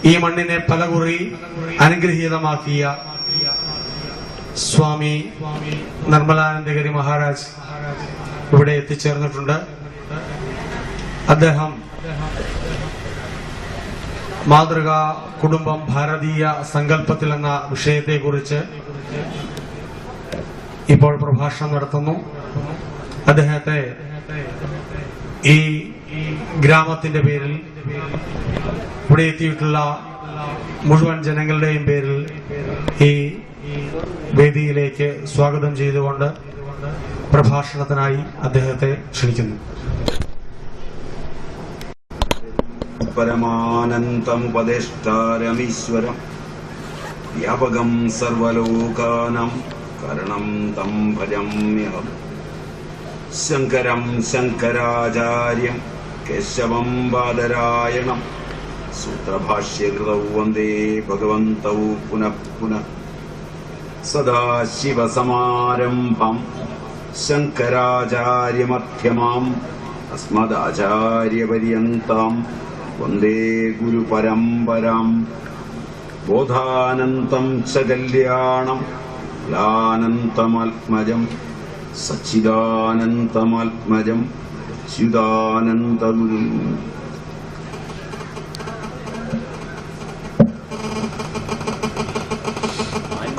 ഈ മണ്ണിനെ പലകുറി അനുഗ്രഹീതമാക്കിയ സ്വാമി നിർമ്മലാനന്ദഗിരി മഹാരാജ് ഇവിടെ എത്തിച്ചേർന്നിട്ടുണ്ട്. അദ്ദേഹം മാതൃകാ കുടുംബം ഭാരതീയ സങ്കല്പത്തിൽ എന്ന വിഷയത്തെക്കുറിച്ച് ഇപ്പോൾ പ്രഭാഷണം നടത്തുന്നു. അദ്ദേഹത്തെ ഈ ഗ്രാമത്തിന്റെ പേരിൽ, ഇവിടെ എത്തിയിട്ടുള്ള മുഴുവൻ ജനങ്ങളുടെയും പേരിൽ ഈ വേദിയിലേക്ക് സ്വാഗതം ചെയ്തുകൊണ്ട് പ്രഭാഷണത്തിനായി അദ്ദേഹത്തെ ക്ഷണിക്കുന്നു. പരമാനന്തമുപദേഷ്ടാരമീശ്വരം വ്യാപകം സർവലോകാനാം കരണം തം ഭജമ്യഹം. ശങ്കരം ശങ്കരാചാര്യം കേശവം ബാദരായണം. സൂത്രഭാഷ്യകൃതൗ വന്ദേ ഭഗവന്തൗ പുനഃ പുനഃ. സദാശിവസമാരംഭം ശങ്കരാചാര്യമധ്യമാം അസ്മദാചാര്യപര്യന്താം വന്ദേ ഗുരുപരമ്പരാം. ബോധാനന്തം ച കല്യാണം ലാനന്തമാത്മജം സച്ചിദാനന്തമാത്മജം അച്യുതാനന്ദഗുരും.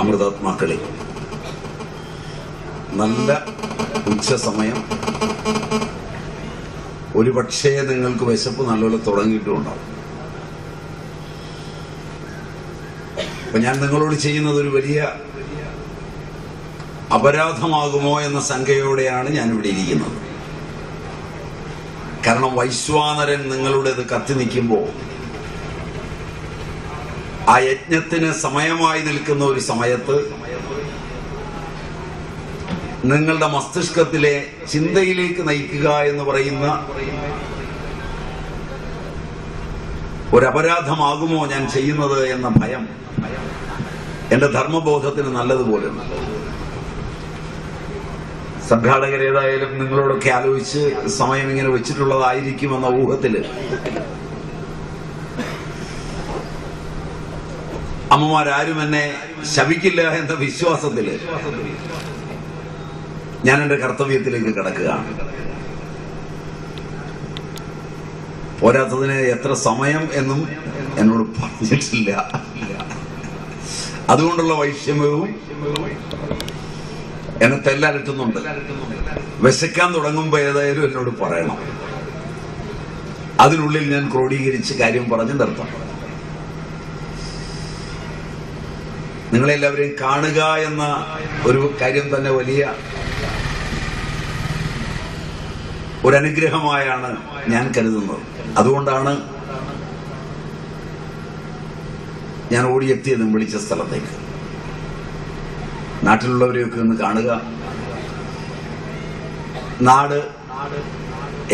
അമൃതാത്മാക്കളെ, നല്ല ഉച്ചസമയം. ഒരുപക്ഷേ നിങ്ങൾക്ക് വിശപ്പ് നല്ലപോലെ തുടങ്ങിയിട്ടുണ്ടാവും. അപ്പൊ ഞാൻ നിങ്ങളോട് ചെയ്യുന്നത് ഒരു വലിയ അപരാധമാകുമോ എന്ന ശങ്കയോടെയാണ് ഞാനിവിടെ ഇരിക്കുന്നത്. കാരണം വൈശ്വാനരൻ നിങ്ങളുടേത് കത്തി നിൽക്കുമ്പോൾ ആ യജ്ഞത്തിന് സമയമായി നിൽക്കുന്ന ഒരു സമയത്ത് നിങ്ങളുടെ മസ്തിഷ്കത്തിലെ ചിന്തയിലേക്ക് നയിക്കുക എന്ന് പറയുന്ന ഒരപരാധമാകുമോ ഞാൻ ചെയ്യുന്നത് എന്ന ഭയം എന്റെ ധർമ്മബോധത്തിന് നല്ലതുപോലെ ഉണ്ട്. സംഘാടകരേതായാലും നിങ്ങളോടൊക്കെ ആലോചിച്ച് സമയം ഇങ്ങനെ വെച്ചിട്ടുള്ളതായിരിക്കുമെന്ന ഊഹത്തില് അമ്മമാരാരും എന്നെ ശപിക്കില്ല എന്ന വിശ്വാസത്തില് ഞാൻ എന്റെ കർത്തവ്യത്തിലേക്ക് കിടക്കുകയാണ്. പോരാത്തതിന് എത്ര സമയം എന്നും എന്നോട് പറഞ്ഞിട്ടില്ല. അതുകൊണ്ടുള്ള വൈഷമ്യവും എന്നെ തെല്ലലട്ടുന്നുണ്ട്. വിശക്കാൻ തുടങ്ങുമ്പോ ഏതായാലും എന്നോട് പറയണം. അതിനുള്ളിൽ ഞാൻ ക്രോഡീകരിച്ച് കാര്യം പറഞ്ഞു നിർത്താം. നിങ്ങളെല്ലാവരെയും കാണുക എന്ന ഒരു കാര്യം തന്നെ വലിയ ഒരനുഗ്രഹമായാണ് ഞാൻ കരുതുന്നത്. അതുകൊണ്ടാണ് ഞാൻ ഓടിയെത്തിയതും വിളിച്ച സ്ഥലത്തേക്ക്. നാട്ടിലുള്ളവരെയൊക്കെ ഒന്ന് കാണുക, നാട്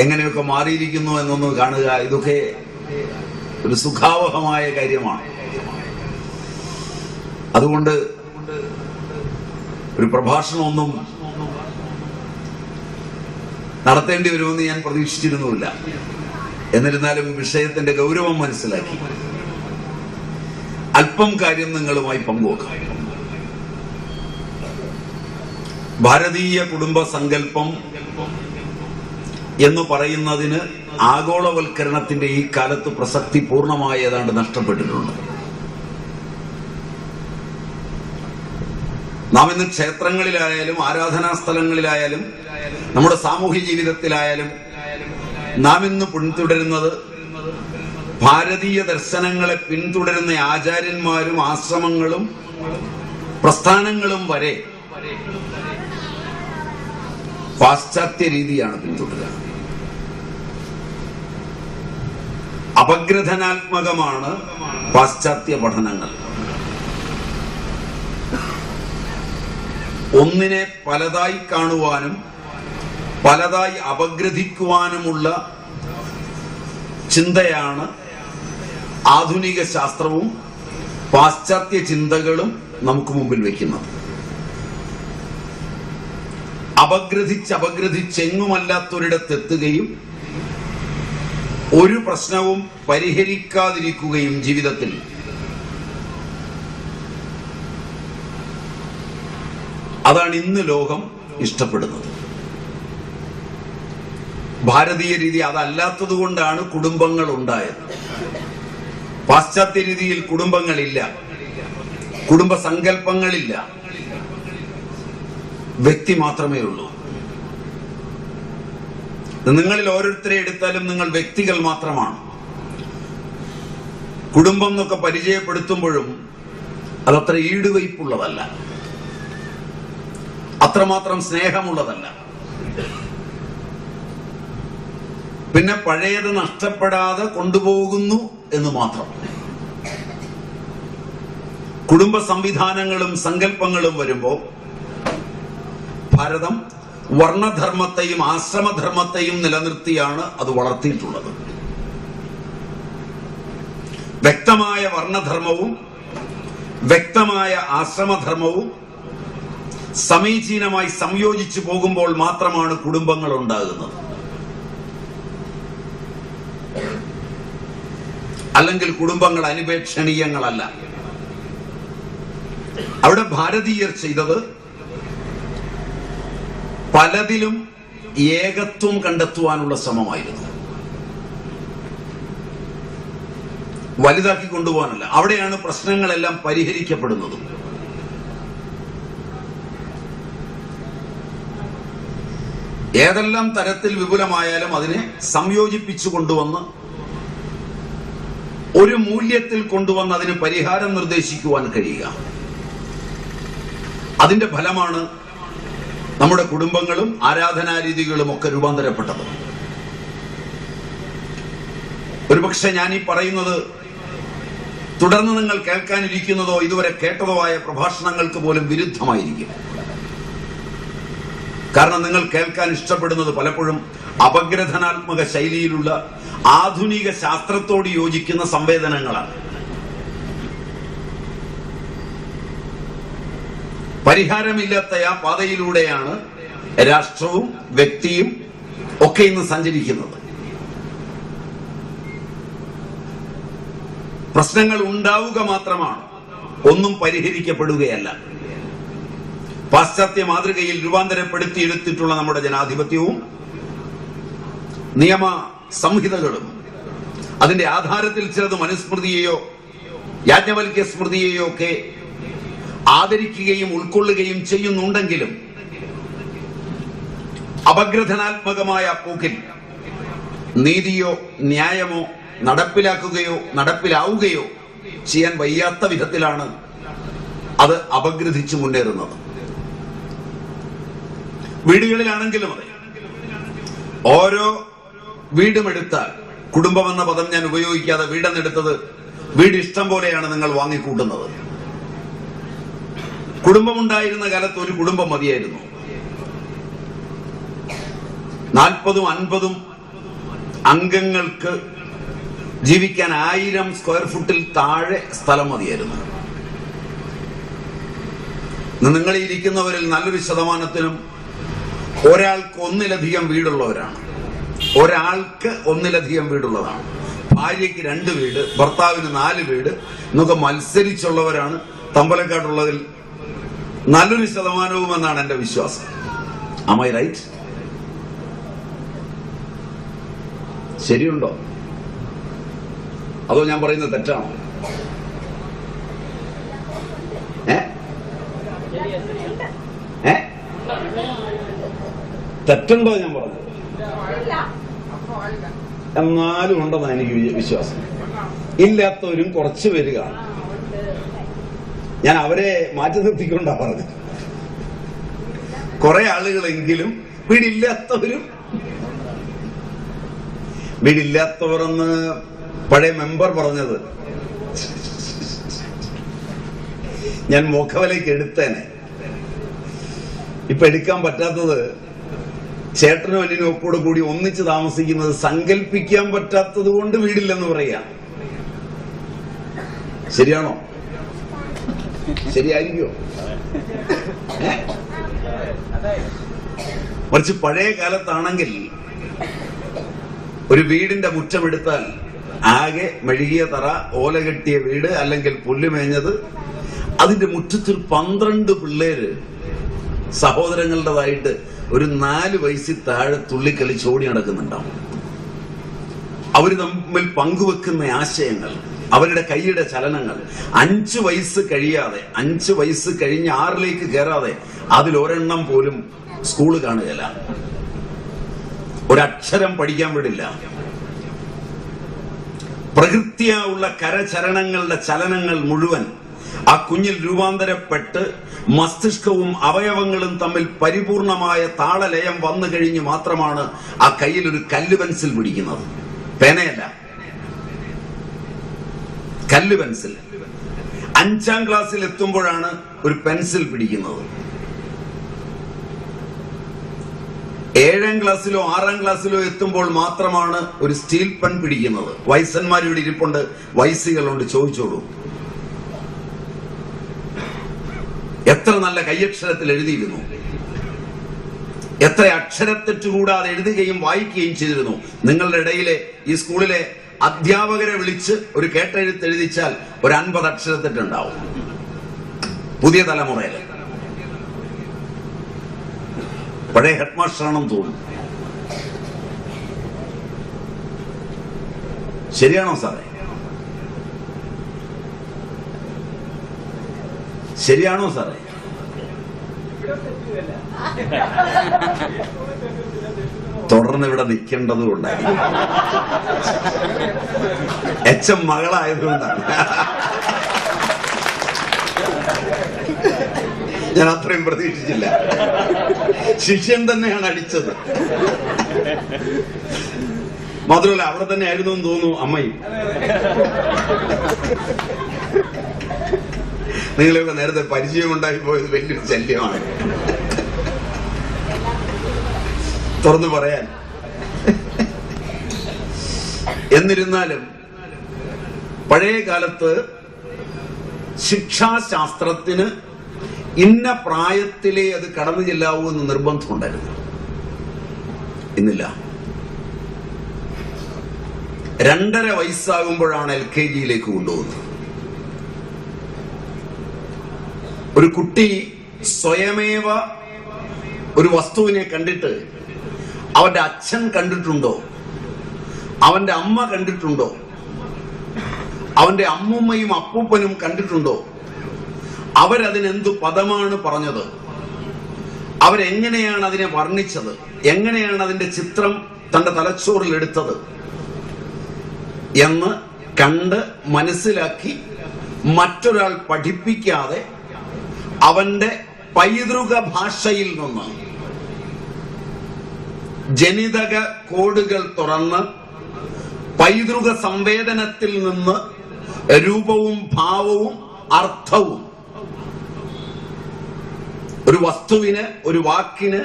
എങ്ങനെയൊക്കെ മാറിയിരിക്കുന്നു എന്നൊന്ന് കാണുക, ഇതൊക്കെ ഒരു സുഖാവഹമായ കാര്യമാണ്. അതുകൊണ്ട് ഒരു പ്രഭാഷണമൊന്നും നടത്തേണ്ടി വരുമെന്ന് ഞാൻ പ്രതീക്ഷിച്ചിരുന്നുമില്ല. എന്നിരുന്നാലും വിഷയത്തിന്റെ ഗൗരവം മനസ്സിലാക്കി അല്പം കാര്യം നിങ്ങളുമായി പങ്കുവെക്കാം. ഭാരതീയ കുടുംബ സങ്കല്പം എന്ന് പറയുന്നതിന് ആഗോളവൽക്കരണത്തിന്റെ ഈ കാലത്ത് പ്രസക്തി പൂർണ്ണമായി ഏതാണ്ട് നഷ്ടപ്പെട്ടിട്ടുണ്ട്. നാം ഇന്ന് ക്ഷേത്രങ്ങളിലായാലും ആരാധനാ സ്ഥലങ്ങളിലായാലും നമ്മുടെ സാമൂഹ്യ ജീവിതത്തിലായാലും നാം ഇന്ന് പിന്തുടരുന്നത് ഭാരതീയ ദർശനങ്ങളെ പിന്തുടരുന്ന ആചാര്യന്മാരും ആശ്രമങ്ങളും പ്രസ്ഥാനങ്ങളും വരെ പാശ്ചാത്യ രീതിയാണ് പിന്തുടരുക. അപഗ്രഥനാത്മകമാണ് പാശ്ചാത്യ പഠനങ്ങൾ. ഒന്നിനെ പലതായി കാണുവാനും പലതായി അപഗ്രഥിക്കുവാനുമുള്ള ചിന്തയാണ് ആധുനിക ശാസ്ത്രവും പാശ്ചാത്യ ചിന്തകളും നമുക്ക് മുമ്പിൽ വയ്ക്കുന്നത്. അപഗ്രഥിച്ചെങ്ങുമല്ലാത്തൊരിടത്തെത്തുകയും ഒരു പ്രശ്നവും പരിഹരിക്കാതിരിക്കുകയും ജീവിതത്തിൽ അതാണ് ഇന്ന് ലോകം ഇഷ്ടപ്പെടുന്നത്. ഭാരതീയ രീതി അതല്ലാത്തത് കൊണ്ടാണ് കുടുംബങ്ങൾ ഉണ്ടായത്. പാശ്ചാത്യ രീതിയിൽ കുടുംബങ്ങളില്ല, കുടുംബ സങ്കല്പങ്ങളില്ല, വ്യക്തി മാത്രമേ ഉള്ളൂ. നിങ്ങളിൽ ഓരോരുത്തരെ എടുത്താലും നിങ്ങൾ വ്യക്തികൾ മാത്രമാണ്. കുടുംബം എന്നൊക്കെ പരിചയപ്പെടുത്തുമ്പോഴും അതത്ര ഈടുവയ്പുള്ളതല്ല, അത്രമാത്രം സ്നേഹമുള്ളതല്ല. പിന്നെ പഴയത് നഷ്ടപ്പെടാതെ കൊണ്ടുപോകുന്നു എന്ന് മാത്രം. കുടുംബ സംവിധാനങ്ങളും സങ്കല്പങ്ങളും വരുമ്പോൾ ഭാരതം വർണ്ണധർമ്മത്തെയും ആശ്രമധർമ്മത്തെയും നിലനിർത്തിയാണ് അത് വളർത്തിയിട്ടുള്ളത്. വ്യക്തമായ വർണ്ണധർമ്മവും വ്യക്തമായ ആശ്രമധർമ്മവും സമീചീനമായി സംയോജിച്ചു പോകുമ്പോൾ മാത്രമാണ് കുടുംബങ്ങൾ ഉണ്ടാകുന്നത്. അല്ലെങ്കിൽ കുടുംബങ്ങൾ അനുപേക്ഷണീയങ്ങളല്ല. അവിടെ ഭാരതീയർ ചെയ്തത് പലതിലും ഏകത്വം കണ്ടെത്തുവാനുള്ള ശ്രമമായിരുന്നു, വലുതാക്കി കൊണ്ടുപോകാനല്ല. അവിടെയാണ് പ്രശ്നങ്ങളെല്ലാം പരിഹരിക്കപ്പെടുന്നത്. ഏതെല്ലാം തരത്തിൽ വിപുലമായാലും അതിനെ സംയോജിപ്പിച്ചു കൊണ്ടുവന്ന് ഒരു മൂല്യത്തിൽ കൊണ്ടുവന്ന് അതിന് പരിഹാരം നിർദ്ദേശിക്കുവാൻ കഴിയുക. അതിന്റെ ഫലമാണ് നമ്മുടെ കുടുംബങ്ങളും ആരാധനാരീതികളും ഒക്കെ രൂപാന്തരപ്പെട്ടത്. ഒരുപക്ഷെ ഞാൻ ഈ പറയുന്നത് തുടർന്ന് നിങ്ങൾ കേൾക്കാനിരിക്കുന്നതോ ഇതുവരെ കേട്ടതോ ആയ പ്രഭാഷണങ്ങൾക്ക് പോലും വിരുദ്ധമായിരിക്കും. കാരണം നിങ്ങൾ കേൾക്കാൻ ഇഷ്ടപ്പെടുന്നത് പലപ്പോഴും അപഗ്രഥനാത്മക ശൈലിയിലുള്ള ആധുനിക ശാസ്ത്രത്തോട് യോജിക്കുന്ന സംവേദനങ്ങളാണ്. പരിഹാരമില്ലാത്ത ആ പാതയിലൂടെയാണ് രാഷ്ട്രവും വ്യക്തിയും ഒക്കെ ഇന്ന് സഞ്ചരിക്കുന്നത്. പ്രശ്നങ്ങൾ ഉണ്ടാവുക മാത്രമാണ്, ഒന്നും പരിഹരിക്കപ്പെടുകയല്ല. പാശ്ചാത്യ മാതൃകയിൽ രൂപാന്തരപ്പെടുത്തിയെടുത്തിട്ടുള്ള നമ്മുടെ ജനാധിപത്യവും നിയമ സംഹിതകളും അതിന്റെ ആധാരത്തിൽ ചിലത് മനുസ്മൃതിയെയോ യാജ്ഞവൽക്യ സ്മൃതിയെയോ ഒക്കെ ആദരിക്കുകയും ഉൾക്കൊള്ളുകയും ചെയ്യുന്നുണ്ടെങ്കിലും അപഗ്രഥനാത്മകമായ പോക്കിൽ നീതിയോ ന്യായമോ നടപ്പിലാക്കുകയോ നടപ്പിലാവുകയോ ചെയ്യാൻ വയ്യാത്ത വിധത്തിലാണ് അത് അപഗ്രഥിച്ചു മുന്നേറുന്നത്. വീടുകളിലാണെങ്കിലും അതെ. ഓരോ വീടുമെടുത്താൽ, കുടുംബം എന്ന പദം ഞാൻ ഉപയോഗിക്കാതെ വീടെന്നെടുത്തത്, വീട് ഇഷ്ടം പോലെയാണ് നിങ്ങൾ വാങ്ങിക്കൂട്ടുന്നത്. കുടുംബമുണ്ടായിരുന്ന കാലത്ത് ഒരു കുടുംബം മതിയായിരുന്നു. 40ഉം 50ഉം അംഗങ്ങൾക്ക് ജീവിക്കാൻ 1000 സ്ക്വയർ ഫുട്ടിൽ താഴെ സ്ഥലം മതിയായിരുന്നു. നിങ്ങൾ ഇരിക്കുന്നവരിൽ നല്ലൊരു ശതമാനത്തിനും ഒരാൾക്ക് ഒന്നിലധികം വീടുള്ളവരാണ്. ഒരാൾക്ക് ഒന്നിലധികം വീടുള്ളതാണ്. ഭാര്യയ്ക്ക് 2 വീട്, ഭർത്താവിന് 4 വീട് എന്നൊക്കെ മത്സരിച്ചുള്ളവരാണ് തമ്പലക്കാട്ടുള്ളതിൽ നല്ലൊരു ശതമാനവും എന്നാണ് എന്റെ വിശ്വാസം. Am I right? ശരിയുണ്ടോ? അതോ ഞാൻ പറയുന്നത് തെറ്റാണോ? തെറ്റുണ്ടോ ഞാൻ പറഞ്ഞത്? എന്നാലും ഉണ്ടെന്നാണ് എനിക്ക് വിശ്വാസം. ഇല്ലാത്തവരും കുറച്ചു പേര് കാണും. ഞാൻ അവരെ മാറ്റി നിർത്തിക്കൊണ്ടാ പറഞ്ഞത്. കുറെ ആളുകളെങ്കിലും വീടില്ലാത്തവരെന്ന് പഴയ മെമ്പർ പറഞ്ഞത് ഞാൻ മുഖവിലേക്ക് എടുത്തേനെ. ഇപ്പൊ എടുക്കാൻ പറ്റാത്തത് ചേട്ടനും അല്ലിനും ഒപ്പോടെ കൂടി ഒന്നിച്ച് താമസിക്കുന്നത് സങ്കല്പിക്കാൻ പറ്റാത്തത് കൊണ്ട് വീടില്ലെന്ന് പറയാ. ശരിയാണോ? ശരിയായിരിക്കോ? മറിച്ച് പഴയ കാലത്താണെങ്കിൽ ഒരു വീടിന്റെ മുറ്റമെടുത്താൽ ആകെ മെഴുകിയ തറ, ഓല കെട്ടിയ വീട്, അല്ലെങ്കിൽ പുല്ലുമേഞ്ഞത്. അതിന്റെ മുറ്റത്തിൽ 12 പിള്ളേര് സഹോദരങ്ങളുടേതായിട്ട് ഒരു 4 വയസ്സിൽ താഴെ തുള്ളിക്കളിച്ച് ഓടി നടക്കുന്നുണ്ടാവും. അവർ തമ്മിൽ പങ്കുവെക്കുന്ന ആശയങ്ങൾ, അവരുടെ കൈയുടെ ചലനങ്ങൾ. 5 വയസ്സ് കഴിയാതെ, 5 വയസ്സ് കഴിഞ്ഞ് 6ലേക്ക് കയറാതെ അതിലൊരെണ്ണം പോലും സ്കൂള് കാണുകയില്ല, ഒരക്ഷരം പഠിക്കാൻ വിടില്ല. പ്രകൃത്യായുള്ള കരചരണങ്ങളുടെ ചലനങ്ങൾ മുഴുവൻ ആ കുഞ്ഞിൽ രൂപാന്തരപ്പെട്ട് മസ്തിഷ്കവും അവയവങ്ങളും തമ്മിൽ പരിപൂർണമായ താളലയം വന്നു കഴിഞ്ഞ് മാത്രമാണ് ആ കയ്യിൽ ഒരു കല്ല് പെൻസിൽ പിടിക്കുന്നത്. പേനയല്ല, കല്ല് പെൻസിൽ. 5ാം ക്ലാസ്സിൽ എത്തുമ്പോഴാണ് ഒരു പെൻസിൽ പിടിക്കുന്നത്. 7ാം ക്ലാസ്സിലോ 6ാം ക്ലാസ്സിലോ എത്തുമ്പോൾ മാത്രമാണ് ഒരു സ്റ്റീൽ പെൻ പിടിക്കുന്നത്. വയസ്സന്മാരിവിടെ ഇരിപ്പുണ്ട്, വയസ്സുകളുണ്ട്, ചോദിച്ചോളൂ. എത്ര നല്ല കയ്യക്ഷരത്തിൽ എഴുതിയിരുന്നു, എത്ര അക്ഷരത്തെറ്റുകൂടാതെ എഴുതുകയും വായിക്കുകയും ചെയ്തിരുന്നു. നിങ്ങളുടെ ഇടയിലെ ഈ സ്കൂളിലെ അധ്യാപകരെ വിളിച്ച് ഒരു കേട്ടെഴുത്ത് എഴുതിച്ചാൽ ഒരു 50 അക്ഷരത്തെറ്റുണ്ടാവും. പുതിയ തലമുറയിൽ പഴയ ഹെഡ് മാസ്റ്ററാണെന്ന് തോന്നുന്നു. ശരിയാണോ സാറേ? ശരിയാണോ സാറേ? തുടർന്ന് ഇവിടെ നിൽക്കേണ്ടത് കൊണ്ടായിരിക്കും. എച്ചം മകളായതുകൊണ്ടാണ്. ഞാൻ അത്രയും പ്രതീക്ഷിച്ചില്ല. ശിഷ്യൻ തന്നെയാണ് അടിച്ചത്. മാത്രമല്ല അവിടെ തന്നെ ആയിരുന്നു എന്ന് തോന്നുന്നു അമ്മയും. നിങ്ങളെയൊക്കെ നേരത്തെ പരിചയമുണ്ടായി പോയത് വലിയൊരു ശല്യമാണ്, തുറന്നു പറയാൻ. എന്നിരുന്നാലും പഴയ കാലത്ത് ശിക്ഷാശാസ്ത്രത്തിന് ഇന്ന പ്രായത്തിലേ അത് കടന്നു ചെല്ലാവൂ എന്ന് നിർബന്ധമുണ്ടായിരുന്നു. ഇന്നില്ല. 2.5 വയസ്സാകുമ്പോഴാണ് LKG-യിലേക്ക് കൊണ്ടുപോകുന്നത്. ഒരു കുട്ടി സ്വയമേവ ഒരു വസ്തുവിനെ കണ്ടിട്ട് അവന്റെ അച്ഛൻ കണ്ടിട്ടുണ്ടോ, അവന്റെ അമ്മ കണ്ടിട്ടുണ്ടോ, അവന്റെ അമ്മൂമ്മയും അപ്പൂപ്പനും കണ്ടിട്ടുണ്ടോ, അവരതിനെന്തു പദമാണ് പറഞ്ഞത്, അവരെങ്ങനെയാണ് അതിനെ വർണ്ണിച്ചത്, എങ്ങനെയാണ് അതിന്റെ ചിത്രം തന്റെ തലച്ചോറിൽ എടുത്തത് എന്ന് കണ്ട് മനസ്സിലാക്കി മറ്റൊരാൾ പഠിപ്പിക്കാതെ അവന്റെ പൈതൃക ഭാഷയിൽ നിന്ന് ജനിതക കോഡുകൾ തുറന്ന് പൈതൃക സംവേദനത്തിൽ നിന്ന് രൂപവും ഭാവവും അർത്ഥവും ഒരു വസ്തുവിന്, ഒരു വാക്കിന്,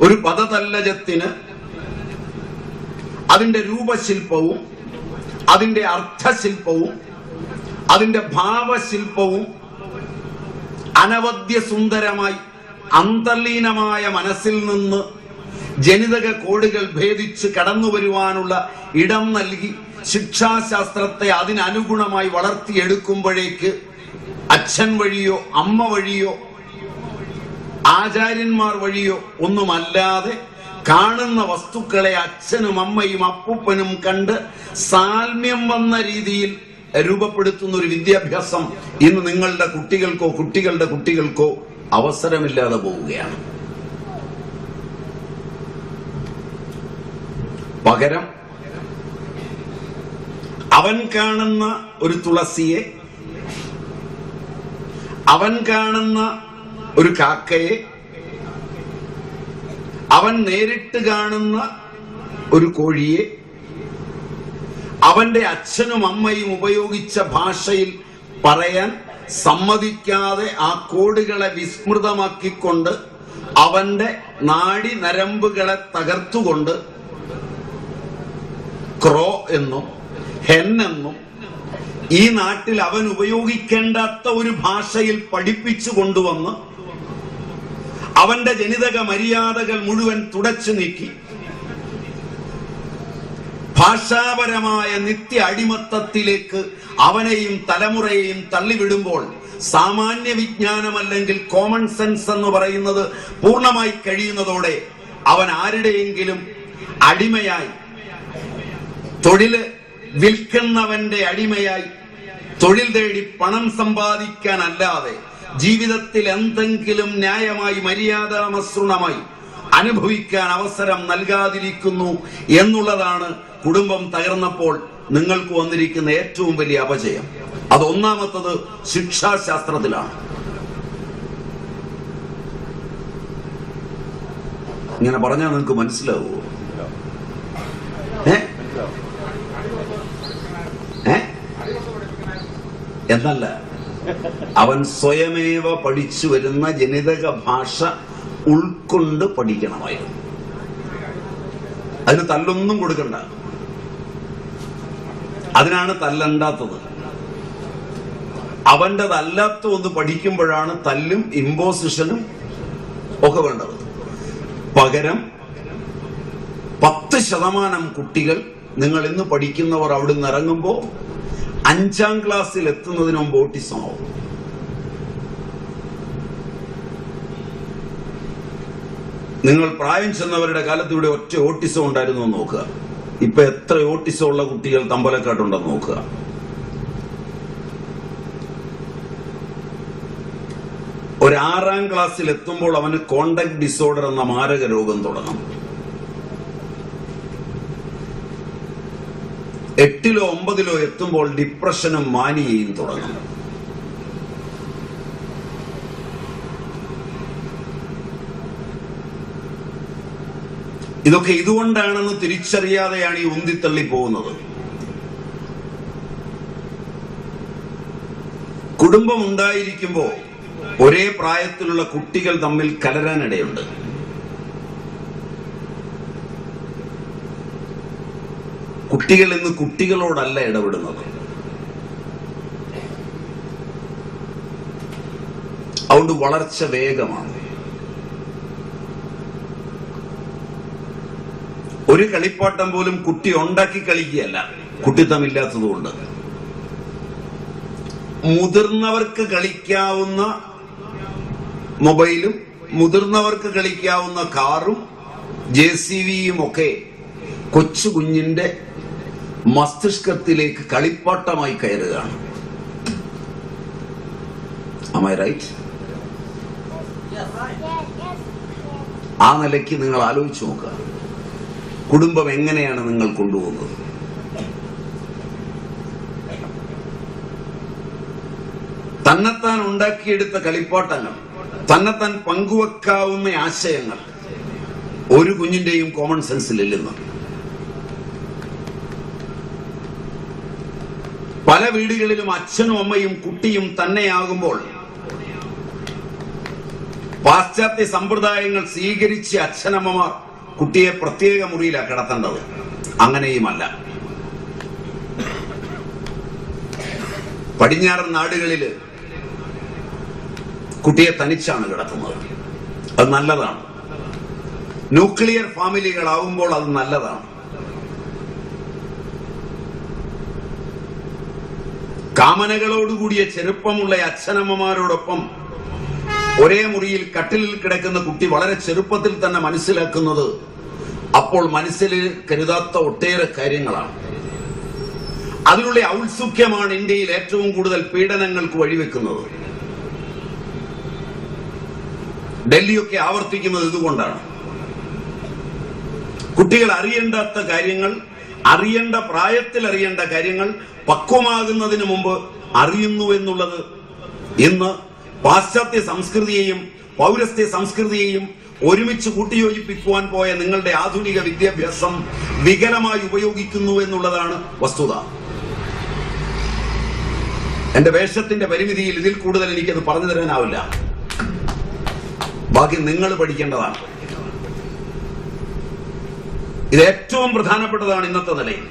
ഒരു പദതല്ലജത്തിന് അതിന്റെ രൂപശില്പവും അതിന്റെ അർത്ഥശില്പവും അതിന്റെ ഭാവശില്പവും അനവദ്യ സുന്ദരമായി അന്തർലീനമായ മനസ്സിൽ നിന്ന് ജനിതക കോഡുകൾ ഭേദിച്ച് കടന്നു വരുവാനുള്ള ഇടം നൽകി ശിക്ഷാശാസ്ത്രത്തെ അതിനനുഗുണമായി വളർത്തിയെടുക്കുമ്പോഴേക്ക് അച്ഛൻ വഴിയോ അമ്മ വഴിയോ ആചാര്യന്മാർ വഴിയോ ഒന്നുമല്ലാതെ കാണുന്ന വസ്തുക്കളെ അച്ഛനും അമ്മയും അപ്പൂപ്പനും കണ്ട് സാൽമ്യം വന്ന രീതിയിൽ രൂപപ്പെടുത്തുന്ന ഒരു വിദ്യാഭ്യാസം ഇന്ന് നിങ്ങളുടെ കുട്ടികളുടെ കുട്ടികൾക്കോ അവസരമില്ലാതെ പോവുകയാണ്. പകരം അവൻ കാണുന്ന ഒരു തുളസിയെ, അവൻ കാണുന്ന ഒരു കാക്കയെ, അവൻ നേരിട്ട് കാണുന്ന ഒരു കോഴിയെ അവന്റെ അച്ഛനും അമ്മയും ഉപയോഗിച്ച ഭാഷയിൽ പറയാൻ സമ്മതിക്കാതെ ആ കോഡുകളെ വിസ്മൃതമാക്കിക്കൊണ്ട് അവന്റെ നാഡി നരമ്പുകളെ തകർത്തുകൊണ്ട് ക്രോ എന്നും ഹെൻ എന്നും ഈ നാട്ടിൽ അവൻ ഉപയോഗിക്കേണ്ടാത്ത ഒരു ഭാഷയിൽ പഠിപ്പിച്ചു കൊണ്ടുവന്ന് അവന്റെ ജനിതക മര്യാദകൾ മുഴുവൻ തുടച്ചു നീക്കി ഭാഷാപരമായ നിത്യ അടിമത്തത്തിലേക്ക് അവനെയും തലമുറയെയും തള്ളിവിടുമ്പോൾ സാമാന്യ വിജ്ഞാനമല്ലെങ്കിൽ കോമൺ സെൻസ് എന്ന് പറയുന്നത് പൂർണ്ണമായി കഴിയുന്നതോടെ അവൻ ആരുടെയെങ്കിലും അടിമയായി, തൊഴിൽ വിൽക്കുന്നവന്റെ അടിമയായി, തൊഴിൽ തേടി പണം സമ്പാദിക്കാനല്ലാതെ ജീവിതത്തിൽ എന്തെങ്കിലും ന്യായമായി മര്യാദാമസൃണമായി അനുഭവിക്കാൻ അവസരം നൽകാതിരിക്കുന്നു എന്നുള്ളതാണ് കുടുംബം തകർന്നപ്പോൾ നിങ്ങൾക്ക് വന്നിരിക്കുന്ന ഏറ്റവും വലിയ അപജയം. അത് ഒന്നാമത്തത് ശിക്ഷാശാസ്ത്രത്തിലാണ്. ഇങ്ങനെ പറഞ്ഞാൽ നിങ്ങൾക്ക് മനസ്സിലാവുമോ? എന്നല്ല, അവൻ സ്വയമേവ പഠിച്ചു വരുന്ന ജനിതക ഭാഷ ഉൾക്കൊണ്ട് പഠിക്കണമായിരുന്നു. അതിന് തല്ലൊന്നും കൊടുക്കണ്ട. അതിനാണ് തല്ലണ്ടാത്തത്. അവന്റെതല്ലാത്ത ഒന്ന് പഠിക്കുമ്പോഴാണ് തല്ലും ഇമ്പോസിഷനും ഒക്കെ വേണ്ടത്. പകരം 10% കുട്ടികൾ, നിങ്ങൾ ഇന്ന് പഠിക്കുന്നവർ അവിടെ നിന്ന് ഇറങ്ങുമ്പോൾ 5ാം ക്ലാസ്സിൽ എത്തുന്നതിന് മുമ്പ് ഓട്ടിസമാവും. നിങ്ങൾ പ്രായം ചെന്നവരുടെ കാലത്ത് ഇവിടെ ഒറ്റ ഓട്ടിസം ഉണ്ടായിരുന്നു എന്ന് നോക്കുക. ഇപ്പൊ എത്ര ഓട്ടിസം ഉള്ള കുട്ടികൾ തമ്പലക്കാട്ടുണ്ടെന്ന് നോക്കുക. ഒരു 6ാം ക്ലാസ്സിൽ എത്തുമ്പോൾ അവന് കോണ്ടാക്ട് ഡിസോർഡർ എന്ന മാരക രോഗം തുടങ്ങും. 8ലോ 9ലോ എത്തുമ്പോൾ ഡിപ്രഷനും മാനിയയും തുടങ്ങും. ഇതൊക്കെ ഇതുകൊണ്ടാണെന്ന് തിരിച്ചറിയാതെയാണ് ഈ ഉന്തിത്തള്ളി പോകുന്നത്. കുടുംബം ഉണ്ടായിരിക്കുമ്പോൾ ഒരേ പ്രായത്തിലുള്ള കുട്ടികൾ തമ്മിൽ കലരാനിടയുണ്ട്. കുട്ടികൾ ഇന്ന് കുട്ടികളോടല്ല ഇടപെടുന്നത്. അതുകൊണ്ട് വളർച്ച വേഗമാണ്. ഒരു കളിപ്പാട്ടം പോലും കുട്ടി ഉണ്ടാക്കി കളിക്കുകയല്ല, കുട്ടിത്തമില്ലാത്തതുകൊണ്ട്. മുതിർന്നവർക്ക് കളിക്കാവുന്ന മൊബൈലും മുതിർന്നവർക്ക് കളിക്കാവുന്ന കാറും JCBയും ഒക്കെ കൊച്ചു കുഞ്ഞിന്റെ മസ്തിഷ്കത്തിലേക്ക് കളിപ്പാട്ടമായി കയറുകയാണ്. Am I right? ആ നിലയ്ക്ക് നിങ്ങൾ ആലോചിച്ചു നോക്കുക, കുടുംബം എങ്ങനെയാണ് നിങ്ങൾ കൊണ്ടുപോകുന്നത്. തന്നെത്താൻ ഉണ്ടാക്കിയെടുത്ത കളിപ്പാട്ടങ്ങൾ, തന്നെത്താൻ പങ്കുവെക്കാവുന്ന ആശയങ്ങൾ ഒരു കുഞ്ഞിന്റെയും കോമൺ സെൻസിലില്ലെന്ന്. പല വീടുകളിലും അച്ഛനും അമ്മയും കുട്ടിയും തന്നെയാകുമ്പോൾ പാശ്ചാത്യ സമ്പ്രദായങ്ങൾ സ്വീകരിച്ച് അച്ഛനമ്മമാർ കുട്ടിയെ പ്രത്യേക മുറിയിലാണ് കിടത്തേണ്ടത്. അങ്ങനെയുമല്ല. പടിഞ്ഞാറൻ നാടുകളിൽ കുട്ടിയെ തനിച്ചാണ് കിടത്തുന്നത്. അത് നല്ലതാണ്. ന്യൂക്ലിയർ ഫാമിലികളാവുമ്പോൾ അത് നല്ലതാണ്. കാമനകളോടുകൂടിയ ചെറുപ്പമുള്ള അച്ഛനമ്മമാരോടൊപ്പം ഒരേ മുറിയിൽ കട്ടിലിൽ കിടക്കുന്ന കുട്ടി വളരെ ചെറുപ്പത്തിൽ തന്നെ മനസ്സിലാക്കുന്നത് അപ്പോൾ മനസ്സിൽ കരുതാത്ത ഒട്ടേറെ കാര്യങ്ങളാണ്. അതിനുള്ള ഔത്സുക്യമാണ് ഇന്ത്യയിൽ ഏറ്റവും കൂടുതൽ പീഡനങ്ങൾക്ക് വഴിവെക്കുന്നത്. ഡൽഹിയൊക്കെ ആവർത്തിക്കുന്നത് ഇതുകൊണ്ടാണ്. കുട്ടികൾ അറിയേണ്ടാത്ത കാര്യങ്ങൾ, അറിയേണ്ട പ്രായത്തിൽ അറിയേണ്ട കാര്യങ്ങൾ പക്വമാകുന്നതിന് മുമ്പ് അറിയുന്നു എന്നുള്ളത് ഇന്ന് പാശ്ചാത്യ സംസ്കൃതിയെയും പൗരസ്ത്യ സംസ്കൃതിയെയും ഒരുമിച്ച് കൂട്ടിയോജിപ്പിക്കുവാൻ പോയ നിങ്ങളുടെ ആധുനിക വിദ്യാഭ്യാസം വികലമായി ഉപയോഗിക്കുന്നു എന്നുള്ളതാണ് വസ്തുത. എന്റെ വേഷത്തിന്റെ പരിമിതിയിൽ ഇതിൽ കൂടുതൽ എനിക്കത് പറഞ്ഞു തരാനാവില്ല. ബാക്കി നിങ്ങൾ പഠിക്കേണ്ടതാണ്. ഇത് ഏറ്റവും പ്രധാനപ്പെട്ടതാണ് ഇന്നത്തെ നിലയിൽ.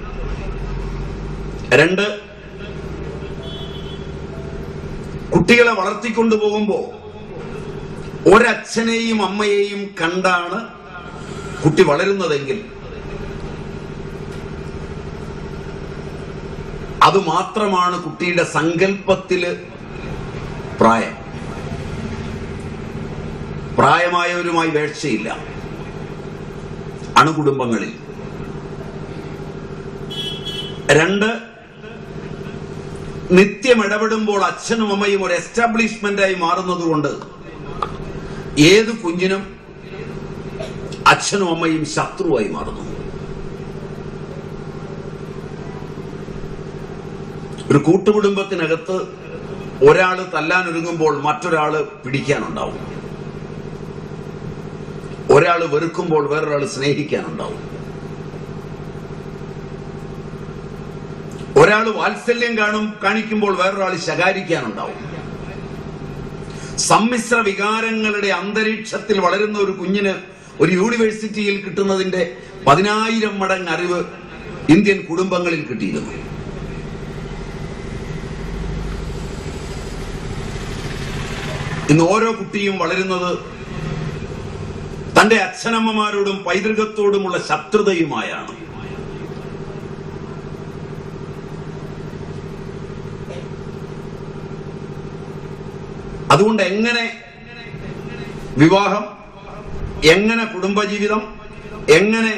2, കുട്ടികളെ വളർത്തിക്കൊണ്ടുപോകുമ്പോ ഒരച്ഛനെയും അമ്മയെയും കണ്ടാണ് കുട്ടി വളരുന്നതെങ്കിൽ അതുമാത്രമാണ് കുട്ടിയുടെ സങ്കല്പത്തില് പ്രായം. പ്രായമായവരുമായി വീഴ്ചയില്ല അണുകുടുംബങ്ങളിൽ. 2, നിത്യം ഇടപെടുമ്പോൾ അച്ഛനും അമ്മയും ഒരു എസ്റ്റാബ്ലിഷ്മെന്റായി മാറുന്നതുകൊണ്ട് ഏത് കുഞ്ഞിനും അച്ഛനും അമ്മയും ശത്രുവായി മാറുന്നു. ഒരു കൂട്ടുകുടുംബത്തിനകത്ത് ഒരാള് തല്ലാനൊരുങ്ങുമ്പോൾ മറ്റൊരാള് പിടിക്കാനുണ്ടാവും. ഒരാള് വെറുക്കുമ്പോൾ വേറൊരാള് സ്നേഹിക്കാനുണ്ടാവും. ഒരാള് വാത്സല്യം കാണിക്കുമ്പോൾ വേറൊരാള് ശകാരിക്കാനുണ്ടാവും. സമ്മിശ്ര വികാരങ്ങളുടെ അന്തരീക്ഷത്തിൽ വളരുന്ന ഒരു കുഞ്ഞിന് ഒരു യൂണിവേഴ്സിറ്റിയിൽ കിട്ടുന്നതിന്റെ 10,000 മടങ്ങ് അറിവ് ഇന്ത്യൻ കുടുംബങ്ങളിൽ കിട്ടിയിരുന്നു. ഇന്ന് ഓരോ കുട്ടിയും വളരുന്നത് തന്റെ അച്ഛനമ്മമാരോടും പൈതൃകത്തോടുമുള്ള ശത്രുതയുമായാണ്. അതുകൊണ്ട് എങ്ങനെ വിവാഹം, എങ്ങനെ കുടുംബജീവിതം, എങ്ങനെ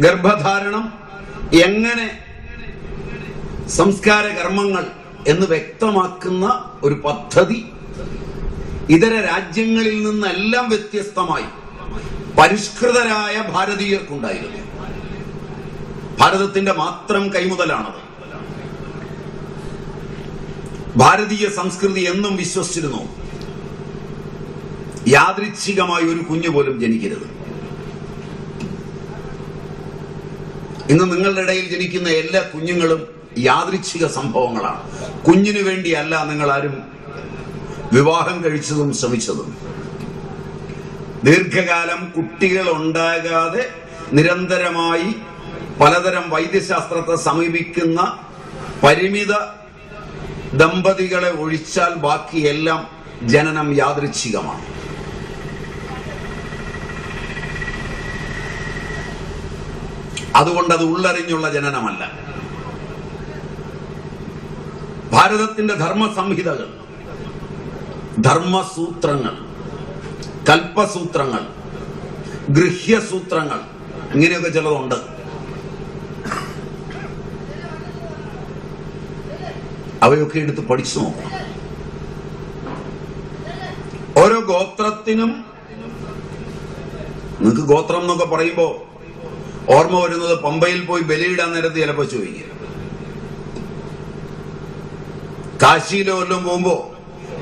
ഗർഭധാരണം, എങ്ങനെ സംസ്കാര കർമ്മങ്ങൾ എന്ന് വ്യക്തമാക്കുന്ന ഒരു പദ്ധതി ഇതര രാജ്യങ്ങളിൽ നിന്നെല്ലാം വ്യത്യസ്തമായി പരിഷ്കൃതരായ ഭാരതീയർക്കുണ്ടായിരുന്നു. ഭാരതത്തിന്റെ മാത്രം കൈമുതലാണത്. ഭാരതീയ സംസ്കൃതി എന്നും വിശ്വസിച്ചിരുന്നു യാദൃച്ഛികമായി ഒരു കുഞ്ഞു പോലും ജനിക്കരുത്. ഇന്ന് നിങ്ങളുടെ ഇടയിൽ ജനിക്കുന്ന എല്ലാ കുഞ്ഞുങ്ങളും യാദൃച്ഛിക സംഭവങ്ങളാണ്. കുഞ്ഞിനു വേണ്ടിയല്ല നിങ്ങൾ ആരും വിവാഹം കഴിച്ചതും ശ്രമിച്ചതും. ദീർഘകാലം കുട്ടികൾ ഉണ്ടാകാതെ നിരന്തരമായി പലതരം വൈദ്യശാസ്ത്രത്തെ സമീപിക്കുന്ന പരിമിത ദമ്പതികളെ ഒഴിച്ചാൽ ബാക്കിയെല്ലാം ജനനം യാദൃച്ഛികമാണ്. അതുകൊണ്ട് അത് ഉള്ളറിഞ്ഞുള്ള ജനനമല്ല. ഭാരതത്തിന്റെ ധർമ്മസംഹിതകൾ, ധർമ്മസൂത്രങ്ങൾ, കൽപ്പസൂത്രങ്ങൾ, ഗൃഹ്യസൂത്രങ്ങൾ, ഇങ്ങനെയൊക്കെ ചിലതുണ്ട്. അവയൊക്കെ എടുത്ത് പഠിച്ചു നോക്കണം. ഓരോ ഗോത്രത്തിനും, നിങ്ങൾക്ക് ഗോത്രം എന്നൊക്കെ പറയുമ്പോ ഓർമ്മ വരുന്നത് പമ്പയിൽ പോയി ബലിയിടാൻ നേരത്ത് ചിലപ്പോ ചോദിക്കുക. കാശിയിലോ വല്ലതും പോകുമ്പോ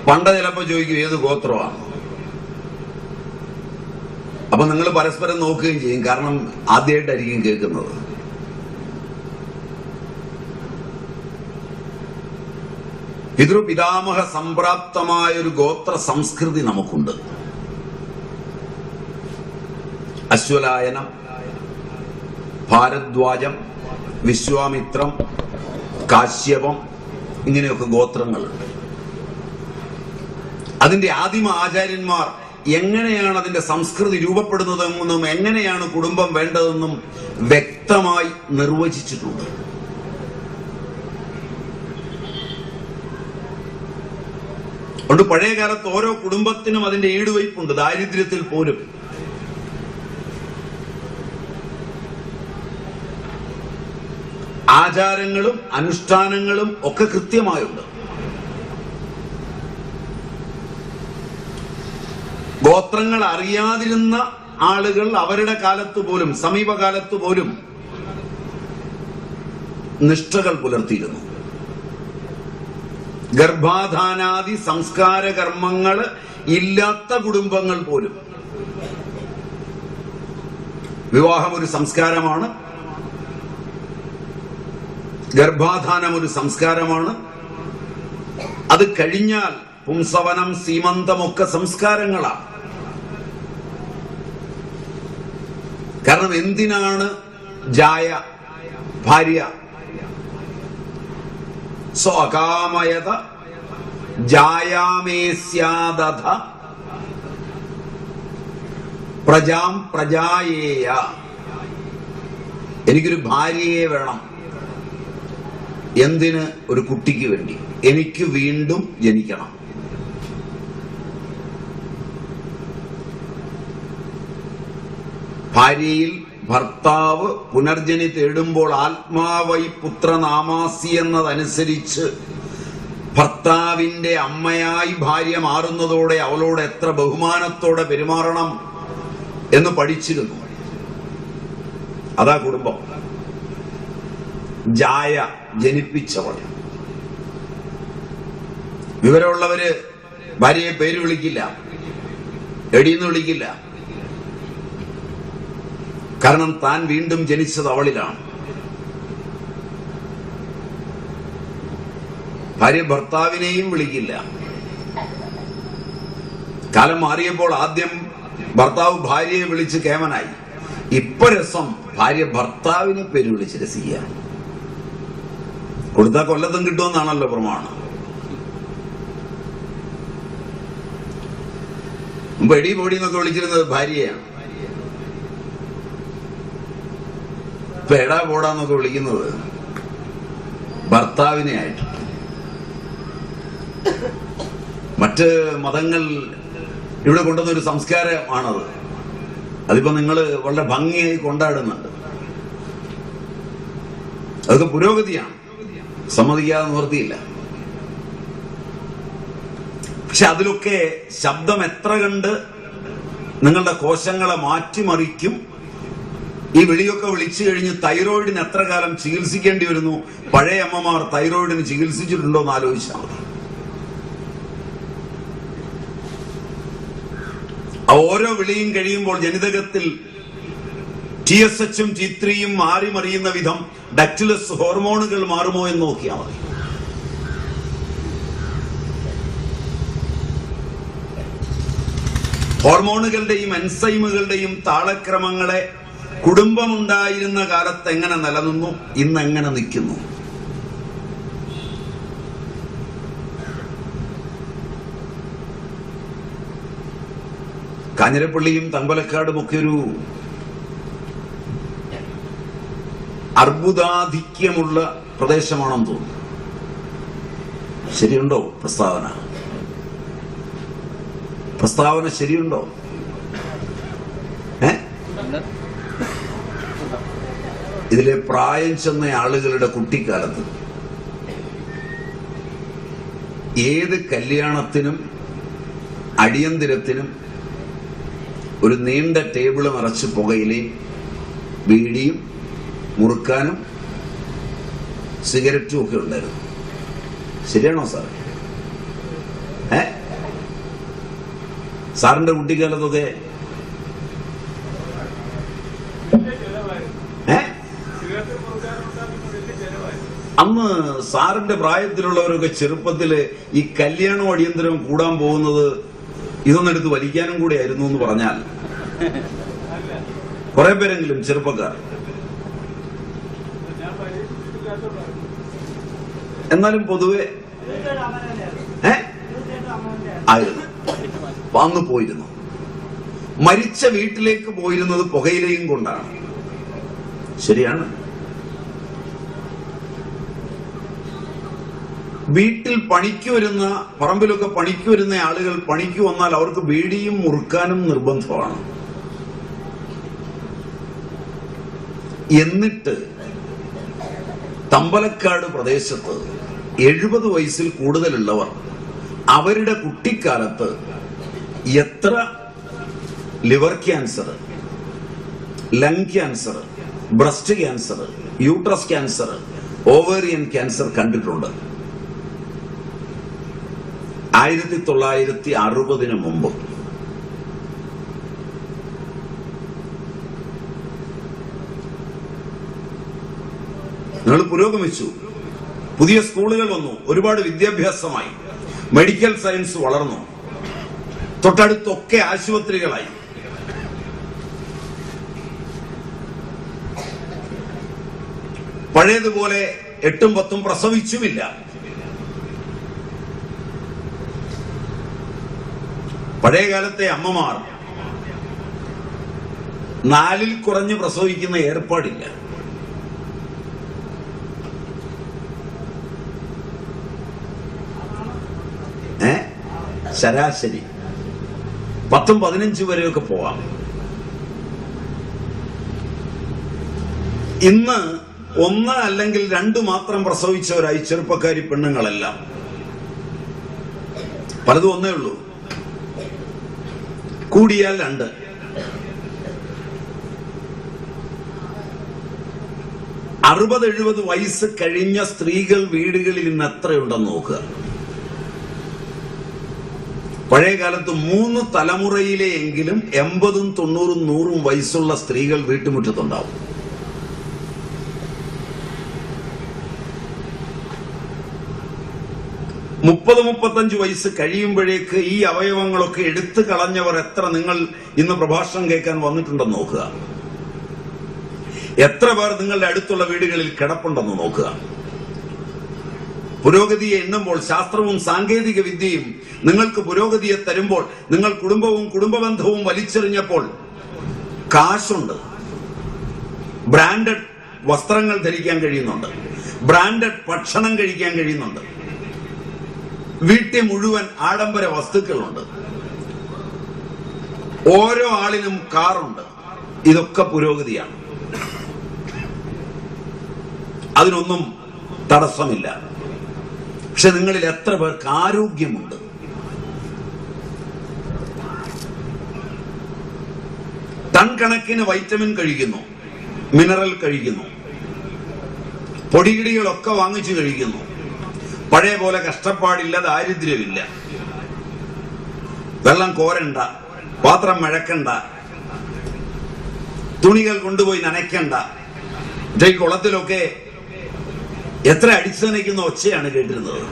പണ്ട് ചിലപ്പോ ചോദിക്കും ഏത് ഗോത്രമാണ്. അപ്പൊ നിങ്ങൾ പരസ്പരം നോക്കുകയും ചെയ്യും, കാരണം ആദ്യമായിട്ടായിരിക്കും കേൾക്കുന്നത്. പിതൃപിതാമഹ സംപ്രാപ്തമായ ഒരു ഗോത്ര സംസ്കൃതി നമുക്കുണ്ട്. അശ്വലായനം, ഭാരദ്വാജം, വിശ്വാമിത്രം, കാശ്യപം, ഇങ്ങനെയൊക്കെ ഗോത്രങ്ങളുണ്ട്. അതിന്റെ ആദിമ ആചാര്യന്മാർ എങ്ങനെയാണ് അതിന്റെ സംസ്കൃതി രൂപപ്പെടുന്നതെന്നും എങ്ങനെയാണ് കുടുംബം വേണ്ടതെന്നും വ്യക്തമായി നിർവചിച്ചിട്ടുണ്ട്. അതുകൊണ്ട് പഴയ കാലത്ത് ഓരോ കുടുംബത്തിനും അതിന്റെ ഈടുവയ്പുണ്ട്. ദാരിദ്ര്യത്തിൽ പോലും ആചാരങ്ങളും അനുഷ്ഠാനങ്ങളും ഒക്കെ കൃത്യമായുണ്ട്. ഗോത്രങ്ങൾ അറിയാതിരുന്ന ആളുകൾ അവരുടെ കാലത്ത് പോലും, സമീപകാലത്ത് പോലും നിഷ്ഠകൾ പുലർത്തിയിരുന്നു. ഗർഭാധാനാദി സംസ്കാര കർമ്മങ്ങൾ ഇല്ലാത്ത കുടുംബങ്ങൾ പോലും. വിവാഹം ഒരു സംസ്കാരമാണ്, ഗർഭാധാനം ഒരു സംസ്കാരമാണ്. അത് കഴിഞ്ഞാൽ പുംസവനം, സീമന്തമൊക്കെ സംസ്കാരങ്ങളാണ്. കാരണം എന്തിനാണ് ജായ, ഭാര്യ? സ്വകാമയത ജായാമേസ്യാദധ പ്രജാം പ്രജായേയ. എനിക്കൊരു ഭാര്യയെ വേണം. എന്തിന്? ഒരു കുട്ടിക്ക് വേണ്ടി. എനിക്ക് വീണ്ടും ജനിക്കണം. ഭാര്യയിൽ ഭർത്താവ് പുനർജനി തേടുമ്പോൾ ആത്മാവൈ പുത്രനാമാസി എന്നതനുസരിച്ച് ഭർത്താവിന്റെ അമ്മയായി ഭാര്യ മാറുന്നതോടെ അവളോട് എത്ര ബഹുമാനത്തോടെ പെരുമാറണം എന്ന് പഠിച്ചിരുന്നു. അതാ കുടുംബം. ജായ ജനിപ്പിച്ചവൾ. വിവരമുള്ളവര് ഭാര്യയെ പേര് വിളിക്കില്ല, എടീന്ന് വിളിക്കില്ല. കാരണം താൻ വീണ്ടും ജനിച്ചത് അവളിലാണ്. ഭാര്യ ഭർത്താവിനെയും വിളിക്കില്ല. കാലം മാറിയപ്പോൾ ആദ്യം ഭർത്താവ് ഭാര്യയെ വിളിച്ച് കേമനായി. ഇപ്പൊ രസം ഭാര്യ ഭർത്താവിനെ പേര് വിളിച്ച് രസിക്കുക. കൊടുത്താൽ കൊല്ലത്തും കിട്ടുമെന്നാണല്ലോ പ്രമാണം. മുമ്പ് എടി പൊടി എന്നൊക്കെ വിളിച്ചിരുന്നത് ഭാര്യയാണ്. ഇപ്പൊ എടാ പോടാന്നൊക്കെ വിളിക്കുന്നത് ഭർത്താവിനെ ആയിട്ട്. മറ്റ് മതങ്ങൾ ഇവിടെ കൊണ്ടുവന്നൊരു സംസ്കാരമാണത്. അതിപ്പോ നിങ്ങൾ വളരെ ഭംഗിയായി കൊണ്ടാടുന്നുണ്ട്. അതൊക്കെ പുരോഗതിയാണ്, സമ്മതിക്കാതെ നിവൃത്തിയില്ല. പക്ഷെ അതിലൊക്കെ ശബ്ദം എത്ര കണ്ട് നിങ്ങളുടെ കോശങ്ങളെ മാറ്റിമറിക്കും. ഈ വിളിയൊക്കെ വിളിച്ചു കഴിഞ്ഞ് തൈറോയിഡിന് എത്ര കാലം ചികിത്സിക്കേണ്ടി വരുന്നു. പഴയ അമ്മമാർ തൈറോയിഡിന് ചികിത്സിച്ചിട്ടുണ്ടോ എന്ന് ആലോചിച്ചാൽ മതി. ഓരോ വിളിയും കഴിയുമ്പോൾ ജനിതകത്തിൽ TSH ഉം T3 യും മാറി മറിയുന്ന വിധം ഡക്റ്റിലസ് ഹോർമോണുകൾ മാറുമോ എന്ന് നോക്കിയാൽ മതി. ഹോർമോണുകളുടെയും എൻസൈമുകളുടെയും താളക്രമങ്ങളെ കുടുംബമുണ്ടായിരുന്ന കാലത്ത് എങ്ങനെ നിലനിന്നു, ഇന്ന് എങ്ങനെ നിൽക്കുന്നു? കാഞ്ഞിരപ്പള്ളിയും തമ്പലക്കാടും ഒക്കെ ഒരു അർബുദാധിക്യമുള്ള പ്രദേശമാണെന്ന് തോന്നുന്നു. ശരിയുണ്ടോ പ്രസ്താവന ശരിയുണ്ടോ? ഇതിലെ പ്രായം ചെന്ന ആളുകളുടെ കുട്ടിക്കാലത്ത് ഏത് കല്യാണത്തിനും അടിയന്തിരത്തിനും ഒരു നീണ്ട ടേബിള് നിറച്ച് പുകയിലയും ബീഡിയും മുറുക്കാനും സിഗരറ്റും ഒക്കെ ഉണ്ടായിരുന്നു. ശരിയാണോ സാർ? സാറിന്റെ കുട്ടിക്കാലത്തൊക്കെ അന്ന് സാറിന്റെ പ്രായത്തിലുള്ളവരൊക്കെ ചെറുപ്പത്തില് ഈ കല്യാണവും അടിയന്തരവും കൂടാൻ പോകുന്നത് ഇതൊന്നെടുത്ത് വലിക്കാനും കൂടെ ആയിരുന്നു എന്ന് പറഞ്ഞാൽ കുറെ പേരെങ്കിലും ചെറുപ്പക്കാർ. എന്നാലും പൊതുവെ ആയിരുന്നു. അന്ന് പോയിരുന്നു. മരിച്ച വീട്ടിലേക്ക് പോയിരുന്നത് പുകയിലയും കൊണ്ടാണ്. ശരിയാണ്. വീട്ടിൽ പണിക്ക് വരുന്ന, പറമ്പിലൊക്കെ പണിക്ക് വരുന്ന ആളുകൾ പണിക്ക് വന്നാൽ അവർക്ക് ബീഡിയും മുറുക്കാനും നിർബന്ധമാണ്. എന്നിട്ട് തമ്പലക്കാട് പ്രദേശത്ത് 70 വയസ്സിൽ കൂടുതലുള്ളവർ അവരുടെ കുട്ടിക്കാലത്ത് എത്ര liver cancer, lung cancer, breast cancer, uterus cancer, ovarian cancer കണ്ടിട്ടുണ്ട്. 1960 മുമ്പ്. നിങ്ങൾ പുരോഗമിച്ചു, പുതിയ സ്കൂളുകൾ വന്നു, ഒരുപാട് വിദ്യാഭ്യാസമായി, മെഡിക്കൽ സയൻസ് വളർന്നു, തൊട്ടടുത്തൊക്കെ ആശുപത്രികളായി. പഴയതുപോലെ 8ഉം 10ഉം പ്രസവിച്ചുമില്ല. പഴയകാലത്തെ അമ്മമാർ 4ൽ കുറഞ്ഞ് പ്രസവിക്കുന്ന ഏർപ്പാടില്ല. ശരാശരി 10-15 വരെയൊക്കെ പോവാം. ഇന്ന് 1 അല്ലെങ്കിൽ 2 മാത്രം പ്രസവിച്ചവരായി ചെറുപ്പക്കാരി പെണ്ണുങ്ങളെല്ലാം. പലതും 1 ഉള്ളൂ, കൂടിയാൽ 2. അറുപത് 70 വയസ്സ് കഴിഞ്ഞ സ്ത്രീകൾ വീടുകളിൽ ഇന്ന് എത്രയുണ്ടെന്ന് നോക്കുക. പഴയ കാലത്ത് 3 തലമുറയിലെയെങ്കിലും 80, 90, 100 വയസ്സുള്ള സ്ത്രീകൾ വീട്ടുമുറ്റത്തുണ്ടാവും. മുപ്പത് 35 വയസ്സ് കഴിയുമ്പോഴേക്ക് ഈ അവയവങ്ങളൊക്കെ എടുത്തു കളഞ്ഞവർ എത്ര നിങ്ങൾ ഇന്ന് പ്രഭാഷണം കേൾക്കാൻ വന്നിട്ടുണ്ടെന്ന് നോക്കുക. എത്ര പേർ നിങ്ങളുടെ അടുത്തുള്ള വീടുകളിൽ കിടപ്പുണ്ടെന്ന് നോക്കുക. പുരോഗതിയെ എണ്ണുമ്പോൾ, ശാസ്ത്രവും സാങ്കേതിക വിദ്യയും നിങ്ങൾക്ക് പുരോഗതിയെ തരുമ്പോൾ, നിങ്ങൾ കുടുംബവും കുടുംബബന്ധവും വലിച്ചെറിഞ്ഞപ്പോൾ കാശുണ്ട്, ബ്രാൻഡഡ് വസ്ത്രങ്ങൾ ധരിക്കാൻ കഴിയുന്നുണ്ട്, ബ്രാൻഡഡ് ഭക്ഷണം കഴിക്കാൻ കഴിയുന്നുണ്ട്, വീട്ടിൽ മുഴുവൻ ആഡംബര വസ്തുക്കളുണ്ട്, ഓരോ ആളിനും കാറുണ്ട്. ഇതൊക്കെ പുരോഗതിയാണ്. അതിനൊന്നും തടസ്സമില്ല. പക്ഷെ നിങ്ങളിൽ എത്ര പേർക്ക് ആരോഗ്യമുണ്ട്? ടൺ കണക്കിന് വൈറ്റമിൻ കഴിക്കുന്നു, മിനറൽ കഴിക്കുന്നു, പൊടികിടികളൊക്കെ വാങ്ങിച്ചു കഴിക്കുന്നു. പഴയ പോലെ കഷ്ടപ്പാടില്ല, ദാരിദ്ര്യമില്ല. വെള്ളം കോരണ്ട, പാത്രം മഴക്കണ്ട, തുണികൾ കൊണ്ടുപോയി നനയ്ക്കണ്ട. ഈ കുളത്തിലൊക്കെ എത്ര അടിച്ചു നനയ്ക്കുന്ന ഒച്ചയാണ് കേട്ടിരുന്നത്.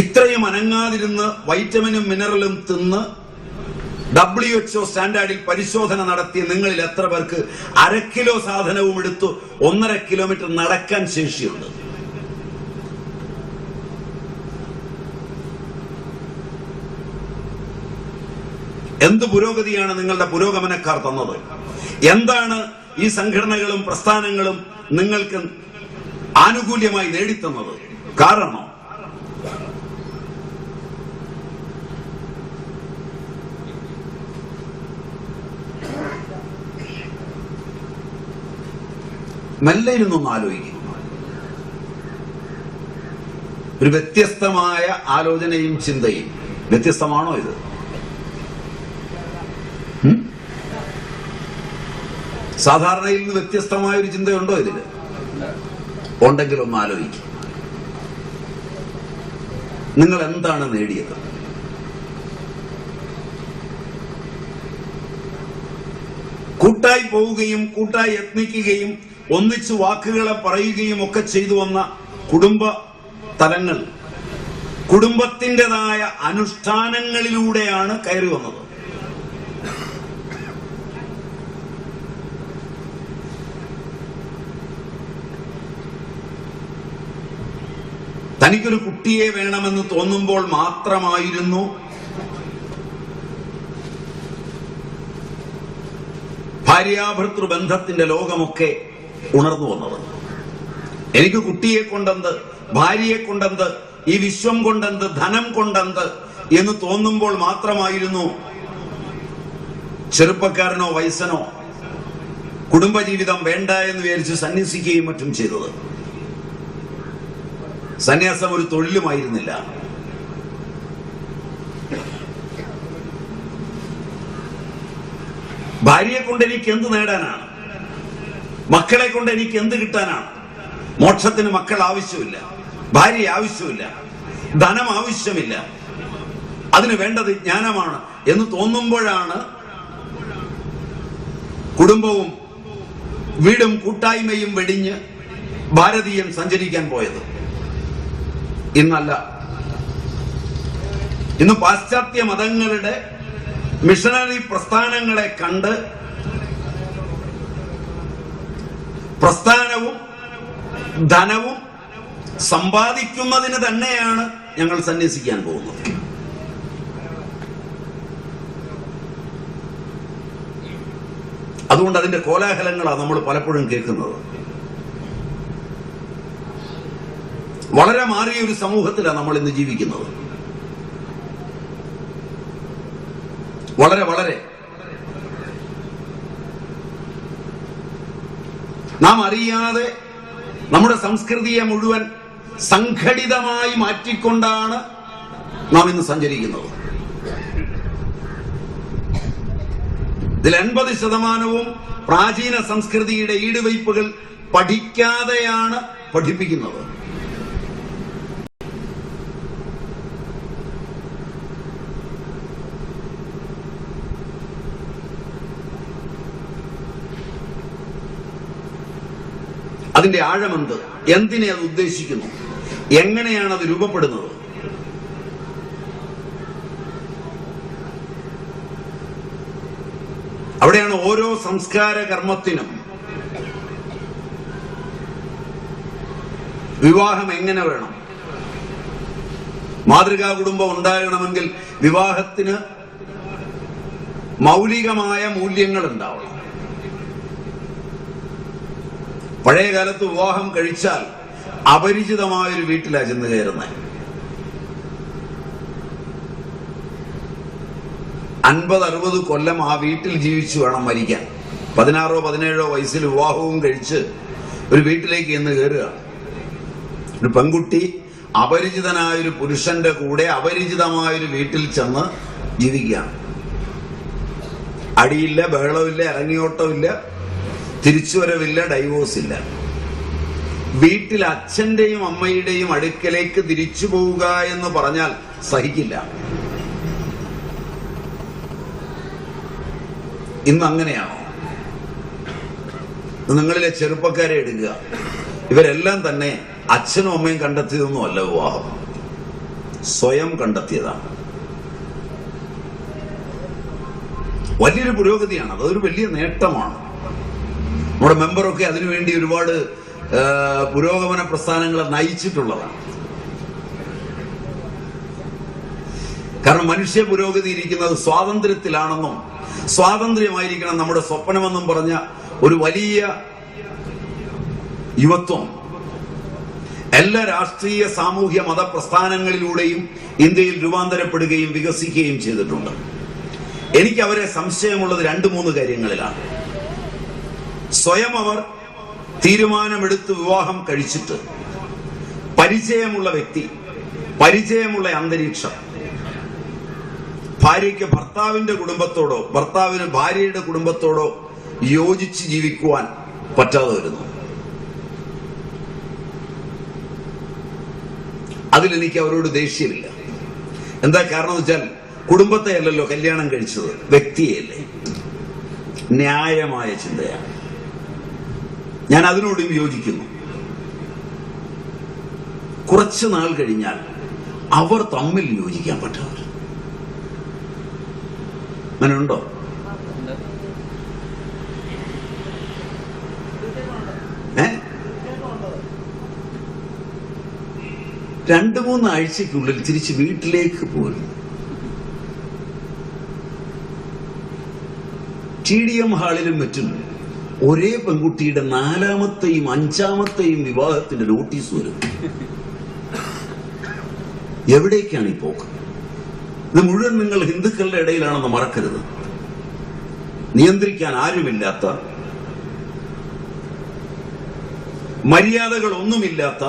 ഇത്രയും അനങ്ങാതിരുന്ന് വൈറ്റമിനും മിനറലും തിന്ന് WHO സ്റ്റാൻഡേർഡിൽ പരിശോധന നടത്തിയ നിങ്ങളിൽ എത്ര പേർക്ക് 1/2 കിലോ സാധനവും എടുത്തു 1.5 കിലോമീറ്റർ നടക്കാൻ ശേഷിയുണ്ട്? എന്ത് പുരോഗതിയാണ് നിങ്ങളുടെ പുരോഗമനക്കാർ തന്നത്? എന്താണ് ഈ സംഘടനകളും പ്രസ്ഥാനങ്ങളും നിങ്ങൾക്ക് ആനുകൂല്യമായി നേടിത്തന്നത്? കാരണം മെല്ലെ ഇരുന്നൊന്ന് ആലോചിക്കും. ഒരു വ്യത്യസ്തമായ ആലോചനയും ചിന്തയും. വ്യത്യസ്തമാണോ ഇത്? സാധാരണയിൽ നിന്ന് വ്യത്യസ്തമായ ഒരു ചിന്തയുണ്ടോ ഇതില്? ഉണ്ടെങ്കിൽ ഒന്ന് ആലോചിക്കും. നിങ്ങൾ എന്താണ് നേടിയത്? കൂട്ടായി പോവുകയും കൂട്ടായി യത്നിക്കുകയും ഒന്നിച്ച് വാക്കുകളെ പറയുകയും ഒക്കെ ചെയ്തു വന്ന കുടുംബ തലങ്ങൾ കുടുംബത്തിൻ്റെതായ അനുഷ്ഠാനങ്ങളിലൂടെയാണ് കയറി വന്നത്. തനിക്കൊരു കുട്ടിയെ വേണമെന്ന് തോന്നുമ്പോൾ മാത്രമായിരുന്നു ഭാര്യാഭർത്തൃ ബന്ധത്തിന്റെ ലോകമൊക്കെ ഉണർന്നു വന്നത്. എനിക്ക് കുട്ടിയെ കൊണ്ടെന്ത്, ഭാര്യയെ കൊണ്ടെന്ത്, ഈ വിശ്വം കൊണ്ടെന്ത്, ധനം കൊണ്ടെന്ത് എന്ന് തോന്നുമ്പോൾ മാത്രമായിരുന്നു ചെറുപ്പക്കാരനോ വയസ്സനോ കുടുംബജീവിതം വേണ്ട എന്ന് വിചാരിച്ച് സന്യസിക്കുകയും മറ്റും ചെയ്തത്. സന്യാസം ഒരു തൊഴിലുമായിരുന്നില്ല. ഭാര്യയെ കൊണ്ട് എനിക്ക് എന്ത് നേടാനാണ്? മക്കളെ കൊണ്ട് എനിക്ക് എന്ത് കിട്ടാനാണ്? മോക്ഷത്തിന് മക്കൾ ആവശ്യമില്ല, ഭാര്യ ആവശ്യമില്ല, ധനം ആവശ്യമില്ല, അതിന് വേണ്ടത് ജ്ഞാനമാണ് എന്ന് തോന്നുമ്പോഴാണ് കുടുംബവും വീടും കൂട്ടായ്മയും വെടിഞ്ഞ് ഭാരതീയൻ സഞ്ചരിക്കാൻ പോയത്. ഇന്നല്ല. ഇന്ന് പാശ്ചാത്യ മതങ്ങളുടെ മിഷണറി പ്രസ്ഥാനങ്ങളെ കണ്ട് പ്രസ്ഥാനവും ധനവും സമ്പാദിക്കുന്നതിന് തന്നെയാണ് ഞങ്ങൾ സന്യസിക്കാൻ പോകുന്നത്. അതുകൊണ്ട് അതിന്റെ കോലാഹലങ്ങളാണ് നമ്മൾ പലപ്പോഴും കേൾക്കുന്നത്. വളരെ മാറിയ ഒരു സമൂഹത്തിലാണ് നമ്മൾ ഇന്ന് ജീവിക്കുന്നത്. വളരെ വളരെ നാം അറിയാതെ നമ്മുടെ സംസ്കൃതിയെ മുഴുവൻ സംഘടിതമായി മാറ്റിക്കൊണ്ടാണ് നാം ഇന്ന് സഞ്ചരിക്കുന്നത്. ഇതിൽ 80% പ്രാചീന സംസ്കൃതിയുടെ ഈടുവയ്പ്പുകൾ പഠിക്കാതെയാണ് പഠിപ്പിക്കുന്നത്. അതിന്റെ ആഴമെന്ത്, എന്തിനെ അത് ഉദ്ദേശിക്കുന്നു, എങ്ങനെയാണ് അത് രൂപപ്പെടുന്നത്? അവിടെയാണ് ഓരോ സംസ്കാര കർമ്മത്തിനും വിവാഹം എങ്ങനെ വേണം, മാതൃകാ കുടുംബം ഉണ്ടാകണമെങ്കിൽ വിവാഹത്തിന് മൗലികമായ മൂല്യങ്ങൾ ഉണ്ടാവണം. പഴയ കാലത്ത് വിവാഹം കഴിച്ചാൽ അപരിചിതമായൊരു വീട്ടിലാണ് ചെന്ന് കയറുന്നത്. 50-60 കൊല്ലം ആ വീട്ടിൽ ജീവിച്ചു വേണം മരിക്കാൻ. 16-17 വയസ്സിൽ വിവാഹവും കഴിച്ച് ഒരു വീട്ടിലേക്ക് എന്ന് കയറുക. ഒരു പെൺകുട്ടി അപരിചിതനായൊരു പുരുഷന്റെ കൂടെ അപരിചിതമായൊരു വീട്ടിൽ ചെന്ന് ജീവിക്കുകയാണ്. അടിയില്ല, ബഹളമില്ല, ഇറങ്ങിയോട്ടമില്ല, തിരിച്ചുവരവില്ല, ഡൈവോഴ്സ് ഇല്ല. വീട്ടിൽ അച്ഛന്റെയും അമ്മയുടെയും അടുക്കലേക്ക് തിരിച്ചു പോവുക എന്ന് പറഞ്ഞാൽ സഹിക്കില്ല. ഇന്ന് അങ്ങനെയാണോ? നിങ്ങളിലെ ചെറുപ്പക്കാരെ എടുക്കുക. ഇവരെല്ലാം തന്നെ അച്ഛനും അമ്മയും കണ്ടെത്തിയതൊന്നുമല്ല വിവാഹം, സ്വയം കണ്ടെത്തിയതാണ്. വലിയൊരു പുരോഗതിയാണ്, അതൊരു വലിയ നേട്ടമാണ്. നമ്മുടെ മെമ്പറൊക്കെ അതിനുവേണ്ടി ഒരുപാട് പുരോഗമന പ്രസ്ഥാനങ്ങളെ നയിച്ചിട്ടുള്ളതാണ്. കാരണം മനുഷ്യ പുരോഗതി ഇരിക്കുന്നത് സ്വാതന്ത്ര്യത്തിലാണെന്നും സ്വാതന്ത്ര്യമായിരിക്കണം നമ്മുടെ സ്വപ്നമെന്നും പറഞ്ഞ ഒരു വലിയ യുവത്വം എല്ലാ രാഷ്ട്രീയ സാമൂഹ്യ മത പ്രസ്ഥാനങ്ങളിലൂടെയും ഇന്ത്യയിൽ രൂപാന്തരപ്പെടുകയും വികസിക്കുകയും ചെയ്തിട്ടുണ്ട്. എനിക്ക് അവരെ സംശയമുള്ളത് 2-3 കാര്യങ്ങളിലാണ്. സ്വയം അവർ തീരുമാനമെടുത്ത് വിവാഹം കഴിച്ചിട്ട് പരിചയമുള്ള വ്യക്തി, പരിചയമുള്ള അന്തരീക്ഷം, ഭാര്യയ്ക്ക് ഭർത്താവിന്റെ കുടുംബത്തോടോ ഭർത്താവിന് ഭാര്യയുടെ കുടുംബത്തോടോ യോജിച്ച് ജീവിക്കുവാൻ പറ്റാതെ വരുന്നു. അതിലെനിക്ക് അവരോട് ദേഷ്യമില്ല. എന്താ കാരണം എന്ന് വെച്ചാൽ കുടുംബത്തെ അല്ലല്ലോ കല്യാണം കഴിച്ചത്, വ്യക്തിയല്ലേ. ന്യായമായ ചിന്തയാണ്, ഞാൻ അതിനോടും യോജിക്കുന്നു. കുറച്ചു നാൾ കഴിഞ്ഞാൽ അവർ തമ്മിൽ യോജിക്കാൻ പറ്റാതെ അങ്ങനെയുണ്ടോ? രണ്ട് മൂന്ന് ആഴ്ചക്കുള്ളിൽ തിരിച്ച് വീട്ടിലേക്ക് പോരും. TDM ഹാളിലും മറ്റും ഒരേ പെൺകുട്ടിയുടെ 4ാമത്തെയും 5ാമത്തെയും വിവാഹത്തിന്റെ നോട്ടീസ് വരും. എവിടേക്കാണ് ഈ പോക്ക്? ഇത് മുഴുവൻ നിങ്ങൾ ഹിന്ദുക്കളുടെ ഇടയിലാണെന്ന് മറക്കരുത്. നിയന്ത്രിക്കാൻ ആരുമില്ലാത്ത, മര്യാദകളൊന്നുമില്ലാത്ത,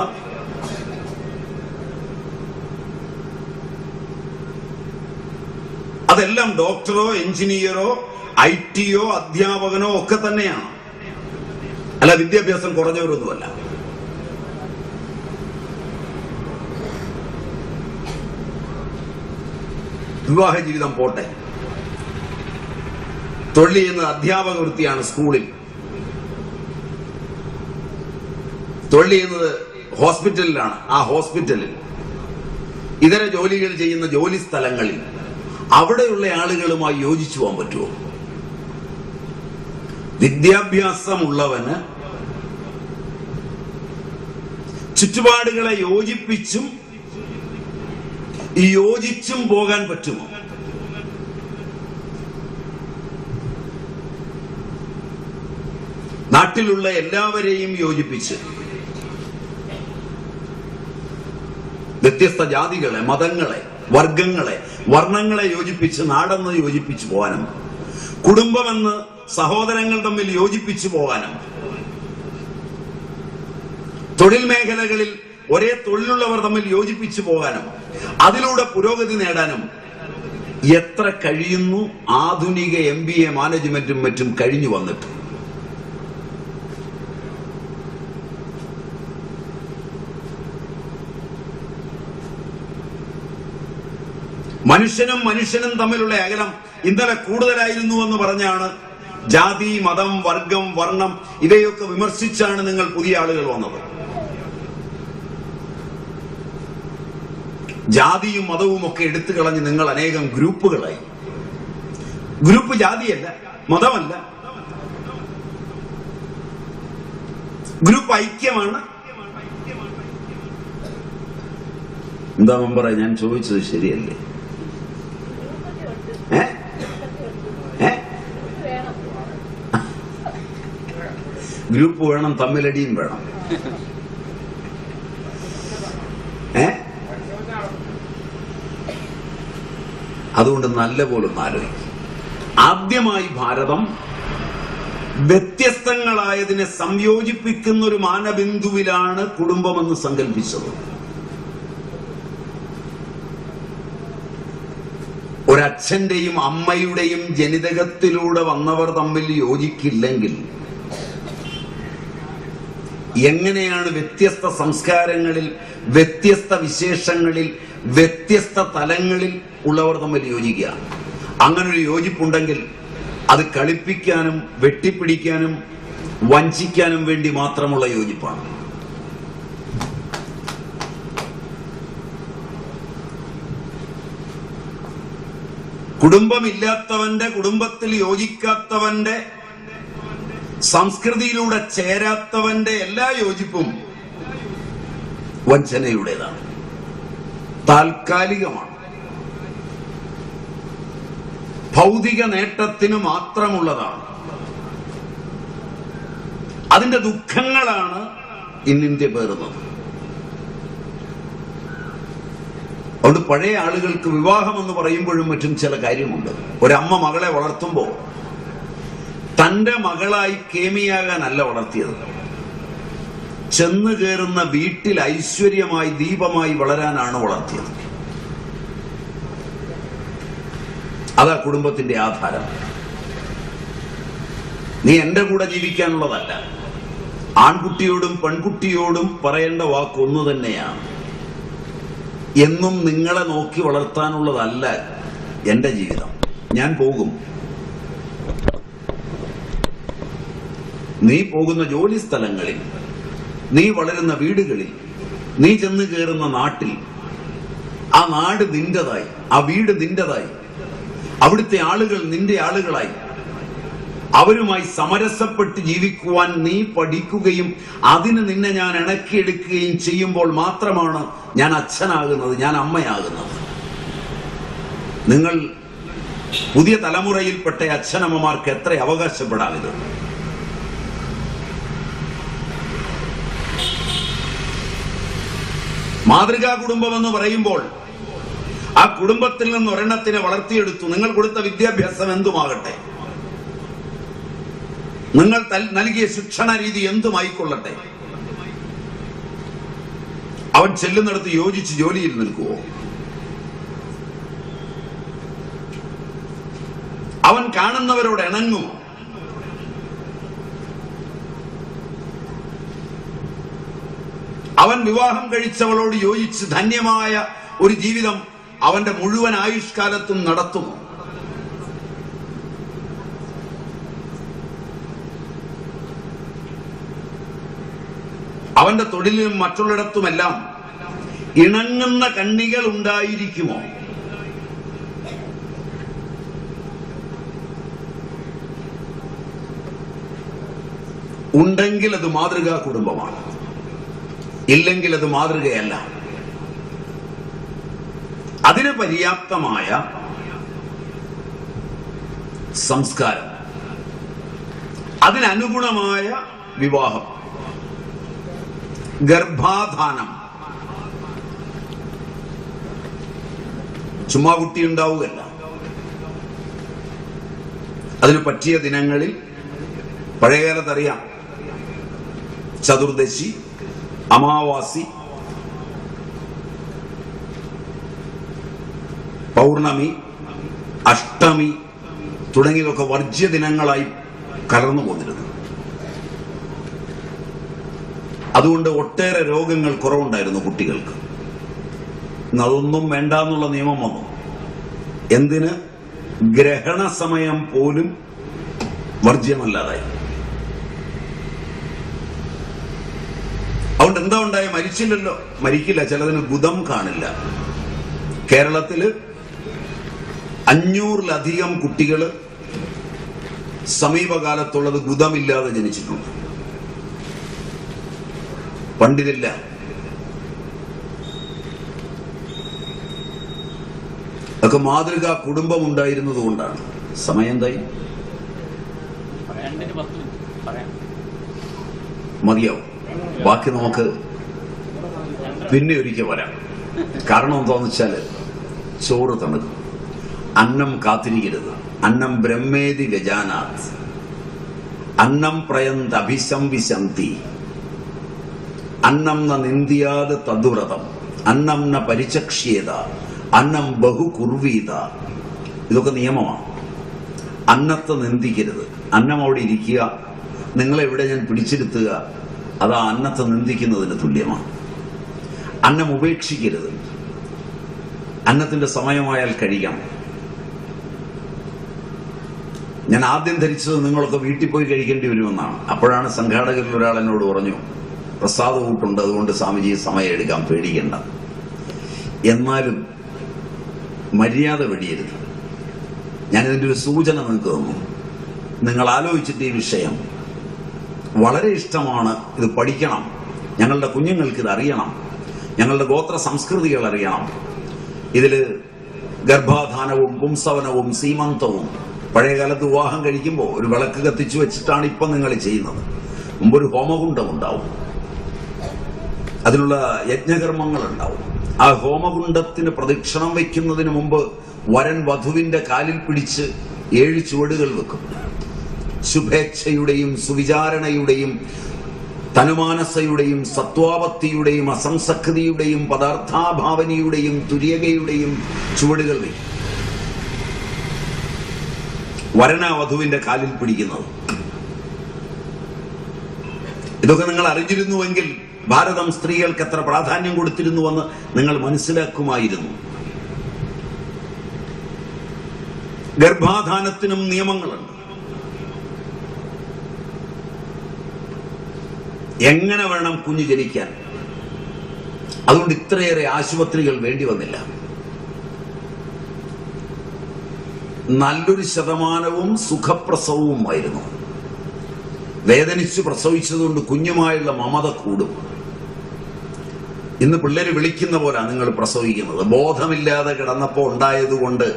അതെല്ലാം ഡോക്ടറോ എഞ്ചിനീയറോ IT-യോ അധ്യാപകനോ ഒക്കെ തന്നെയാണ്, അല്ല വിദ്യാഭ്യാസം കുറഞ്ഞവരൊന്നുമല്ല. വിവാഹ ജീവിതം പോട്ടെ, തൊഴിൽ ചെയ്യുന്നത് അധ്യാപക വൃത്തിയാണ് സ്കൂളിൽ, തൊഴിൽ ചെയ്യുന്നത് ഹോസ്പിറ്റലിലാണ്, ആ ഹോസ്പിറ്റലിൽ, ഇതര ജോലികൾ ചെയ്യുന്ന ജോലി സ്ഥലങ്ങളിൽ അവിടെയുള്ള ആളുകളുമായി യോജിച്ചു പോകാൻ പറ്റുമോ? വിദ്യാഭ്യാസമുള്ളവന് ചുറ്റുപാടുകളെ യോജിപ്പിച്ചും യോജിച്ചും പോകാൻ പറ്റുമോ? നാട്ടിലുള്ള എല്ലാവരെയും യോജിപ്പിച്ച് വ്യത്യസ്ത ജാതികളെ, മതങ്ങളെ, വർഗങ്ങളെ, വർണ്ണങ്ങളെ യോജിപ്പിച്ച് നാടെന്ന് യോജിപ്പിച്ചു പോകാനും, കുടുംബമെന്ന് സഹോദരങ്ങൾ തമ്മിൽ യോജിപ്പിച്ചു പോകാനും, തൊഴിൽ മേഖലകളിൽ ഒരേ തൊഴിലുള്ളവർ തമ്മിൽ യോജിപ്പിച്ചു പോകാനും, അതിലൂടെ പുരോഗതി നേടാനും എത്ര കഴിയുന്നു ആധുനിക MBA മാനേജ്മെന്റും മറ്റും കഴിഞ്ഞു വന്നിട്ട്. മനുഷ്യനും തമ്മിലുള്ള അകലം ഇന്നലെ കൂടുതലായിരുന്നു എന്ന് പറഞ്ഞാണ് ജാതി, മതം, വർഗം, വർണ്ണം ഇവയൊക്കെ വിമർശിച്ചാണ് നിങ്ങൾ പുതിയ ആളുകൾ വന്നത്. ജാതിയും മതവും ഒക്കെ എടുത്തു കളഞ്ഞ് നിങ്ങൾ അനേകം ഗ്രൂപ്പുകളായി. ഗ്രൂപ്പ് ജാതിയല്ല, മതമല്ല, ഗ്രൂപ്പ് ഐക്യമാണ്. എന്താ മെമ്പറെ, ഞാൻ ചോദിച്ചത് ശരിയല്ലേ? ഗ്രൂപ്പ് വേണം, തമ്മിലടിയും വേണം. അതുകൊണ്ട് നല്ലപോലെ ഒന്ന് ആലോചിക്കും. ആദ്യമായി ഭാരതം വ്യത്യസ്തങ്ങളായതിനെ സംയോജിപ്പിക്കുന്ന ഒരു മാനബിന്ദുവിലാണ് കുടുംബമെന്ന് സങ്കല്പിച്ചത്. ഒരച്ഛന്റെയും അമ്മയുടെയും ജനിതകത്തിലൂടെ വന്നവർ തമ്മിൽ യോജിക്കില്ലെങ്കിൽ എങ്ങനെയാണ് വ്യത്യസ്ത സംസ്കാരങ്ങളിൽ, വ്യത്യസ്ത വിശേഷങ്ങളിൽ, വ്യത്യസ്ത തലങ്ങളിൽ ഉള്ളവർ തമ്മിൽ യോജിക്കുക? അങ്ങനൊരു യോജിപ്പുണ്ടെങ്കിൽ അത് കളിപ്പിക്കാനും വെട്ടിപ്പിടിക്കാനും വഞ്ചിക്കാനും വേണ്ടി മാത്രമുള്ള യോജിപ്പാണ്. കുടുംബമില്ലാത്തവന്റെ, കുടുംബത്തിൽ യോജിക്കാത്തവന്റെ, സംസ്കൃതിയിലൂടെ ചേരാത്തവന്റെ എല്ലാ യോജിപ്പും വഞ്ചനയുടേതാണ്, താൽക്കാലികമാണ്, ഭൗതിക നേട്ടത്തിന് മാത്രമുള്ളതാണ്. അതിന്റെ ദുഃഖങ്ങളാണ് ഇന്ന് ഇന്ത്യ പേറുന്നത്. അതുകൊണ്ട് പഴയ ആളുകൾക്ക് വിവാഹം എന്ന് പറയുമ്പോഴും മറ്റും ചില കാര്യമുണ്ട്. ഒരമ്മ മകളെ വളർത്തുമ്പോൾ തന്റെ മകളായി കേമിയാകാനല്ല വളർത്തിയത്, ചെന്നു കയറുന്ന വീട്ടിൽ ഐശ്വര്യമായി ദീപമായി വളരാനാണ് വളർത്തിയത്. അതാ കുടുംബത്തിന്റെ ആധാരം. നീ എന്റെ കൂടെ ജീവിക്കാനുള്ളതല്ല. ആൺകുട്ടിയോടും പെൺകുട്ടിയോടും പറയേണ്ട വാക്കൊന്നു തന്നെയാണ്. എന്നും നിങ്ങളെ നോക്കി വളർത്താനുള്ളതല്ല എന്റെ ജീവിതം. ഞാൻ പോകും, നീ പോകുന്ന ജോലി സ്ഥലങ്ങളിൽ, നീ വളരുന്ന വീടുകളിൽ, നീ ചെന്ന് കയറുന്ന നാട്ടിൽ, ആ നാട് നിന്റേതായി, ആ വീട് നിന്റേതായി, അവിടുത്തെ ആളുകൾ നിന്റെ ആളുകളായി, അവരുമായി സമരസപ്പെട്ട് ജീവിക്കുവാൻ നീ പഠിക്കുകയും അതിന് നിന്നെ ഞാൻ ഇണക്കിയെടുക്കുകയും ചെയ്യുമ്പോൾ മാത്രമാണ് ഞാൻ അച്ഛനാകുന്നത്, ഞാൻ അമ്മയാകുന്നത്. നിങ്ങൾ പുതിയ തലമുറയിൽപ്പെട്ട അച്ഛനമ്മമാർക്ക് എത്ര അവകാശപ്പെടാവില്ല. മാതൃകാ കുടുംബം എന്ന് പറയുമ്പോൾ ആ കുടുംബത്തിൽ നിന്ന് ഒരെണ്ണത്തിനെ വളർത്തിയെടുത്തു. നിങ്ങൾ കൊടുത്ത വിദ്യാഭ്യാസം എന്തുമാകട്ടെ, നിങ്ങൾ നൽകിയ ശിക്ഷണ രീതി എന്തുമായിക്കൊള്ളട്ടെ, അവൻ ചെല്ലുന്നിടത്ത് യോജിച്ച് ജോലിയിൽ നിൽക്കുവോ? അവൻ കാണുന്നവരോട് ഇണങ്ങുമോ? അവൻ വിവാഹം കഴിച്ചവളോട് യോജിച്ച് ധന്യമായ ഒരു ജീവിതം അവന്റെ മുഴുവൻ ആയുഷ്കാലത്തും നടത്തുമോ? അവന്റെ തൊഴിലിലും മറ്റുള്ളിടത്തുമെല്ലാം ഇണങ്ങുന്ന കണ്ണികൾ ഉണ്ടായിരിക്കുമോ? ഉണ്ടെങ്കിൽ അത് മാതൃകാ കുടുംബമാണ്, ഇല്ലെങ്കിൽ അത് മാതൃകയല്ല. അതിന് പര്യാപ്തമായ സംസ്കാരം, അതിനനുഗുണമായ വിവാഹം, ഗർഭാധാനം, ചുമ്മാ കുട്ടി ഉണ്ടാവുകയല്ല. അതിന് പറ്റിയ ദിനങ്ങളിൽ പഴയകാലത്തറിയാം, ചതുർദശി, അമാവാസി, പൗർണമി, അഷ്ടമി തുടങ്ങിയതൊക്കെ വർജ്യ ദിനങ്ങളായി കലർന്നു പോന്നിരുന്നു. അതുകൊണ്ട് ഒട്ടേറെ രോഗങ്ങൾ കുറവുണ്ടായിരുന്നു കുട്ടികൾക്ക്. അതൊന്നും വേണ്ട എന്നുള്ള നിയമം വന്നു. എന്തിന്? ഗ്രഹണ സമയം പോലും വർജ്യമല്ലാതായി. അതുകൊണ്ട് എന്താ ഉണ്ടായ? മരിച്ചില്ലല്ലോ. മരിക്കില്ല. ചിലതിന് ഗുദം കാണില്ല. കേരളത്തില് 500-ലധികം കുട്ടികൾ സമീപകാലത്തുള്ളത് ഗുദമില്ലാതെ ജനിച്ചിട്ടുണ്ട്. പണ്ടിതില്ല. ഒക്കെ മാതൃകാ കുടുംബം ഉണ്ടായിരുന്നത് കൊണ്ടാണ്. സമയം എന്തായി? മതിയാവും. ബാക്കി നമുക്ക് പിന്നെ ഒരിക്കൽ വരാം. കാരണം എന്താന്ന് വെച്ചാല് ചോറ് തണുക്കും. അന്നം കാത്തിരിക്കരുത്. അന്നം ബ്രഹ്മേതി ഗജാനാഥ്. അന്നം പ്രയന്ത് അഭിസംവിശന്തി. അന്നം ന നിന്ദ്യാത് തദ്വ്രതം. അന്നം ന പരിചക്ഷ്യേത. അന്നം ബഹു കുർവീത. ഇതൊക്കെ നിയമമാണ്. അന്നത്തെ നിന്ദിക്കരുത്. അന്നം അവിടെ ഇരിക്കുക, നിങ്ങളെവിടെ ഞാൻ പിടിച്ചിരുത്തുക, അത് ആ അന്നത്തെ നിന്ദിക്കുന്നതിന് തുല്യമാണ്. അന്നം ഉപേക്ഷിക്കരുത്. അന്നത്തിന്റെ സമയമായാൽ കഴിയണം. ഞാൻ ആദ്യം ധരിച്ചത് നിങ്ങളൊക്കെ വീട്ടിൽ പോയി കഴിക്കേണ്ടി വരുമെന്നാണ്. അപ്പോഴാണ് സംഘാടകരിൽ ഒരാൾ എന്നോട് പറഞ്ഞു, പ്രസാദ കൂട്ടുണ്ട്, അതുകൊണ്ട് സ്വാമിജി സമയം എടുക്കാൻ പേടിക്കണ്ട. എന്നാലും മര്യാദ വെടിയരുത്. ഞാനിതിൻ്റെ ഒരു സൂചന നിങ്ങൾക്ക് തന്നു. നിങ്ങൾ ആലോചിച്ചിട്ട് ഈ വിഷയം വളരെ ഇഷ്ടമാണ്, ഇത് പഠിക്കണം, ഞങ്ങളുടെ കുഞ്ഞുങ്ങൾക്ക് ഇത് അറിയണം, ഞങ്ങളുടെ ഗോത്ര സംസ്കൃതികൾ അറിയണം. ഇതില് ഗർഭാധാനവും പുംസവനവും സീമന്തവും, പഴയകാലത്ത് വിവാഹം കഴിക്കുമ്പോൾ ഒരു വിളക്ക് കത്തിച്ചു വെച്ചിട്ടാണ് ഇപ്പം നിങ്ങൾ ചെയ്യുന്നത്. മുമ്പൊരു ഹോമകുണ്ഡം ഉണ്ടാവും, അതിനുള്ള യജ്ഞകർമ്മങ്ങൾ ഉണ്ടാവും. ആ ഹോമകുണ്ഡത്തിന് പ്രദക്ഷിണം വയ്ക്കുന്നതിന് മുമ്പ് വരൻ വധുവിന്റെ കാലിൽ പിടിച്ച് 7 ചുവടുകൾ വെക്കും. ശുഭേച്ഛയുടെയും സുവിചാരണയുടെയും തനുമാനസയുടെയും സത്വാപത്തിയുടെയും അസംസക്തിയുടെയും പദാർത്ഥാഭാവനയുടെയും തുര്യകയുടെയും ചുവടുകൾ വയ്ക്കും. വരനാ വധുവിന്റെ കാലിൽ പിടിക്കുന്നത്. ഇതൊക്കെ നിങ്ങൾ അറിഞ്ഞിരുന്നുവെങ്കിൽ ഭാരതം സ്ത്രീകൾക്ക് എത്ര പ്രാധാന്യം കൊടുത്തിരുന്നുവെന്ന് നിങ്ങൾ മനസ്സിലാക്കുമായിരുന്നു. ഗർഭാധാനത്തിനും നിയമങ്ങളുണ്ട്. എങ്ങനെ വേണം കുഞ്ഞ് ജനിക്കാൻ. അതുകൊണ്ട് ഇത്രയേറെ ആശുപത്രികൾ വേണ്ടി വന്നില്ല. നല്ലൊരു ശതമാനവും സുഖപ്രസവവുമായിരുന്നു. വേദനിച്ചു പ്രസവിച്ചതുകൊണ്ട് കുഞ്ഞുമായുള്ള മമത കൂടും. ഇന്ന് പിള്ളേര് വിളിക്കുന്ന പോലെ നിങ്ങൾ പ്രസവിക്കുന്നത്. ബോധമില്ലാതെ കിടന്നപ്പോ ഉണ്ടായതുകൊണ്ട്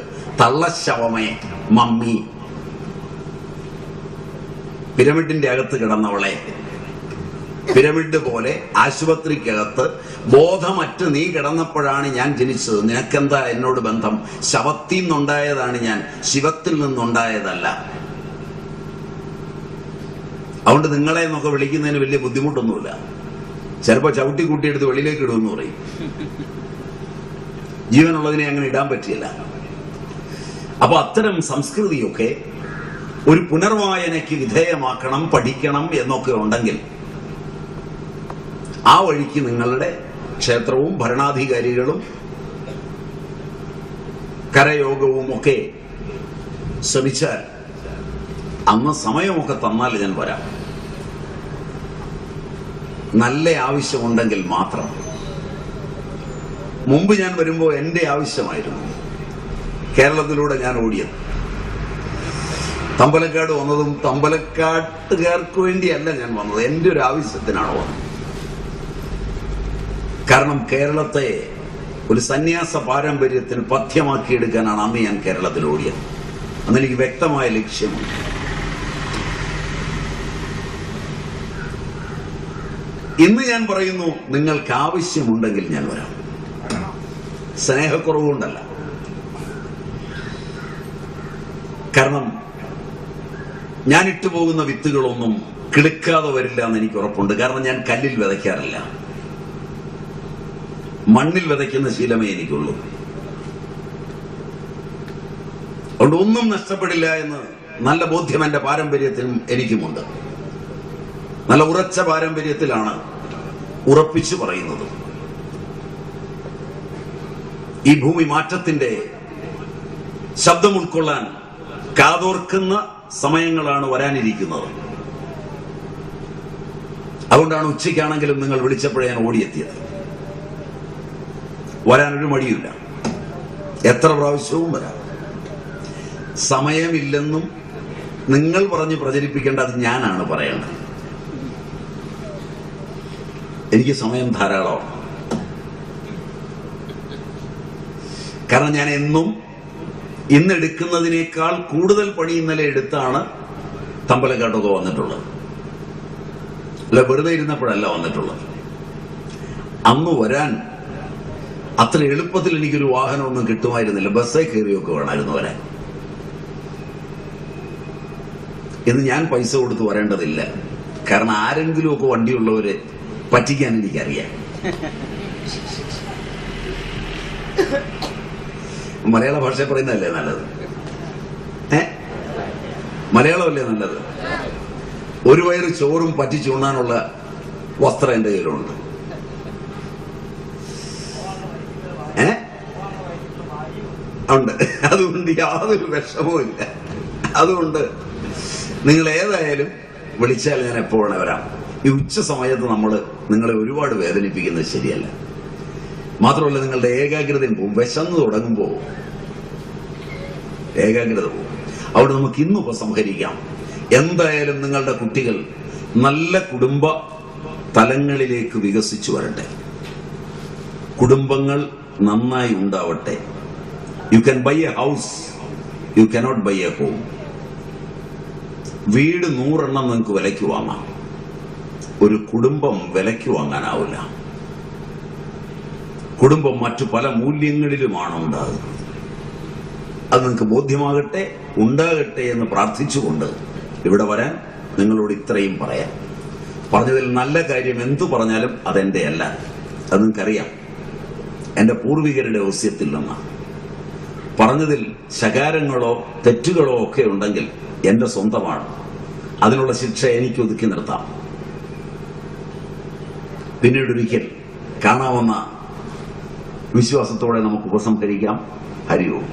തള്ളശവമേ മമ്മി, പിരമിഡിന്റെ അകത്ത് കിടന്നവളെ, പിരമിഡ് പോലെ ആശുപത്രിക്കകത്ത് ബോധമറ്റ് നീ കിടന്നപ്പോഴാണ് ഞാൻ ജനിച്ചത്, നിനക്കെന്താ എന്നോട് ബന്ധം? ശവത്തിൽ നിന്നുണ്ടായതാണ് ഞാൻ, ശിവത്തിൽ നിന്നുണ്ടായതല്ല. അതുകൊണ്ട് നിങ്ങളെ എന്നൊക്കെ വിളിക്കുന്നതിന് വലിയ ബുദ്ധിമുട്ടൊന്നുമില്ല. ചിലപ്പോ ചവിട്ടി കൂട്ടിയെടുത്ത് വെളിയിലേക്ക് ഇടുമെന്ന് പറയും. ജീവനുള്ളതിനെ അങ്ങനെ ഇടാൻ പറ്റില്ല. അപ്പൊ അത്തരം സംസ്കൃതിയൊക്കെ ഒരു പുനർവായനയ്ക്ക് വിധേയമാക്കണം, പഠിക്കണം എന്നൊക്കെ ഉണ്ടെങ്കിൽ ആ വഴിക്ക് നിങ്ങളുടെ ക്ഷേത്രവും ഭരണാധികാരികളും കരയോഗവും ഒക്കെ ശ്രമിച്ചാൽ, അന്ന് സമയമൊക്കെ തന്നാൽ ഞാൻ വരാം. നല്ല ആവശ്യമുണ്ടെങ്കിൽ മാത്രം. മുമ്പ് ഞാൻ വരുമ്പോൾ എന്റെ ആവശ്യമായിരുന്നു കേരളത്തിലൂടെ ഞാൻ ഓടിയത്. തമ്പലക്കാട് വന്നതും തമ്പലക്കാട്ടുകാർക്ക് വേണ്ടിയല്ല ഞാൻ വന്നത്, എന്റെ ഒരു ആവശ്യത്തിനാണ് വന്നത്. കാരണം കേരളത്തെ ഒരു സന്യാസ പാരമ്പര്യത്തിന് പഥ്യമാക്കിയെടുക്കാനാണ് അന്ന് ഞാൻ കേരളത്തിൽ ഓടിയത്. അന്ന് എനിക്ക് വ്യക്തമായ ലക്ഷ്യമുണ്ട്. ഇന്ന് ഞാൻ പറയുന്നു, നിങ്ങൾക്ക് ആവശ്യമുണ്ടെങ്കിൽ ഞാൻ വരാം. സ്നേഹക്കുറവുകൊണ്ടല്ല, കാരണം ഞാൻ ഇട്ടുപോകുന്ന വിത്തുകളൊന്നും കിളുക്കാതെ വരില്ല എന്ന് എനിക്ക് ഉറപ്പുണ്ട്. കാരണം ഞാൻ കല്ലിൽ വിതയ്ക്കാറില്ല, മണ്ണിൽ വിതയ്ക്കുന്ന ശീലമേ എനിക്കുള്ളൂ. അതുകൊണ്ട് ഒന്നും നഷ്ടപ്പെടില്ല എന്ന് നല്ല ബോധ്യം എന്റെ പാരമ്പര്യത്തിനും എനിക്കുമുണ്ട്. നല്ല ഉറച്ച പാരമ്പര്യത്തിലാണ് ഉറപ്പിച്ചു പറയുന്നത്. ഈ ഭൂമി മാറ്റത്തിന്റെ ശബ്ദം ഉൾക്കൊള്ളാൻ കാതോർക്കുന്ന സമയങ്ങളാണ് വരാനിരിക്കുന്നത്. അതുകൊണ്ടാണ് ഉച്ചയ്ക്കാണെങ്കിലും നിങ്ങൾ വിളിച്ചപ്പോഴേ ഞാൻ ഓടിയെത്തിയത്. വരാനൊരു മടിയില്ല, എത്ര പ്രാവശ്യവും വരാം. സമയമില്ലെന്നും നിങ്ങൾ പറഞ്ഞ് പ്രചരിപ്പിക്കേണ്ട അത് ഞാനാണ് പറയേണ്ടത്. എനിക്ക് സമയം ധാരാളമാണ്. കാരണം ഞാൻ എന്നും ഇന്നെടുക്കുന്നതിനേക്കാൾ കൂടുതൽ പണി ഇന്നലെ എടുത്താണ് തമ്പലക്കാട്ടൊക്കെ വന്നിട്ടുള്ളത്. അല്ല, വെറുതെ ഇരുന്നപ്പോഴല്ല വന്നിട്ടുള്ളത്. അന്ന് വരാൻ അത്ര എളുപ്പത്തിൽ എനിക്കൊരു വാഹനമൊന്നും കിട്ടുമായിരുന്നില്ല. ബസ്സേ കയറിയൊക്കെ വേണമായിരുന്നു വരാൻ. ഇന്ന് ഞാൻ പൈസ കൊടുത്ത് വരേണ്ടതില്ല. കാരണം ആരെങ്കിലുമൊക്കെ വണ്ടിയുള്ളവരെ പറ്റിക്കാൻ എനിക്കറിയാം. മലയാള ഭാഷ പറയുന്നതല്ലേ നല്ലത്? മലയാളമല്ലേ നല്ലത്? ഒരു വയറ് ചോറും പറ്റിച്ചുണ്ണാനുള്ള വസ്ത്രം എന്റെ കയ്യിലുണ്ട്. ഉണ്ട്. അതുകൊണ്ട് യാതൊരു വിഷമവും ഇല്ല. അതുകൊണ്ട് നിങ്ങൾ ഏതായാലും വിളിച്ചാൽ ഞാൻ എപ്പോഴാണ് വരാം. ഈ ഉച്ച സമയത്ത് നിങ്ങളെ ഒരുപാട് വേദനിപ്പിക്കുന്നത് ശരിയല്ല. മാത്രമല്ല, നിങ്ങളുടെ ഏകാഗ്രതയും പോവും. വിശന്ന് തുടങ്ങുമ്പോൾ ഏകാഗ്രത പോവും. അവിടെ നമുക്ക് ഇന്ന് ഉപസംഹരിക്കാം. എന്തായാലും നിങ്ങളുടെ കുട്ടികൾ നല്ല കുടുംബ തലങ്ങളിലേക്ക് വികസിച്ചു വരട്ടെ. കുടുംബങ്ങൾ നന്നായി ഉണ്ടാവട്ടെ. You can buy a house, you cannot buy a home. വീട് 100 എണ്ണം നിങ്ങൾക്ക് വിലയ്ക്ക് വാങ്ങാം, ഒരു കുടുംബം വിലയ്ക്ക് വാങ്ങാനാവില്ല. കുടുംബം മറ്റു പല മൂല്യങ്ങളിലുമാണ് ഉണ്ടാകുന്നത്. അത് നിങ്ങൾക്ക് ബോധ്യമാകട്ടെ, ഉണ്ടാകട്ടെ എന്ന് പ്രാർത്ഥിച്ചുകൊണ്ട് ഇവിടെ വരാൻ നിങ്ങളോട് ഇത്രയും പറയാം. പറഞ്ഞതിൽ നല്ല കാര്യം എന്തു പറഞ്ഞാലും അതെന്റെ അല്ല, അത് നിങ്ങൾക്കറിയാം. എന്റെ പൂർവികരുടെ ഔസ്യത്തിൽ നിന്നാണ് പറഞ്ഞതിൽ. ശകാരങ്ങളോ തെറ്റുകളോ ഒക്കെ ഉണ്ടെങ്കിൽ എന്റെ സ്വന്തമാണ്. അതിനുള്ള ശിക്ഷ എനിക്ക് ഒതുക്കി നിർത്താം. പിന്നീടൊരിക്കൽ കാണാമെന്ന വിശ്വാസത്തോടെ നമുക്ക് ഉപസംഹരിക്കാം. ഹരി ഓം.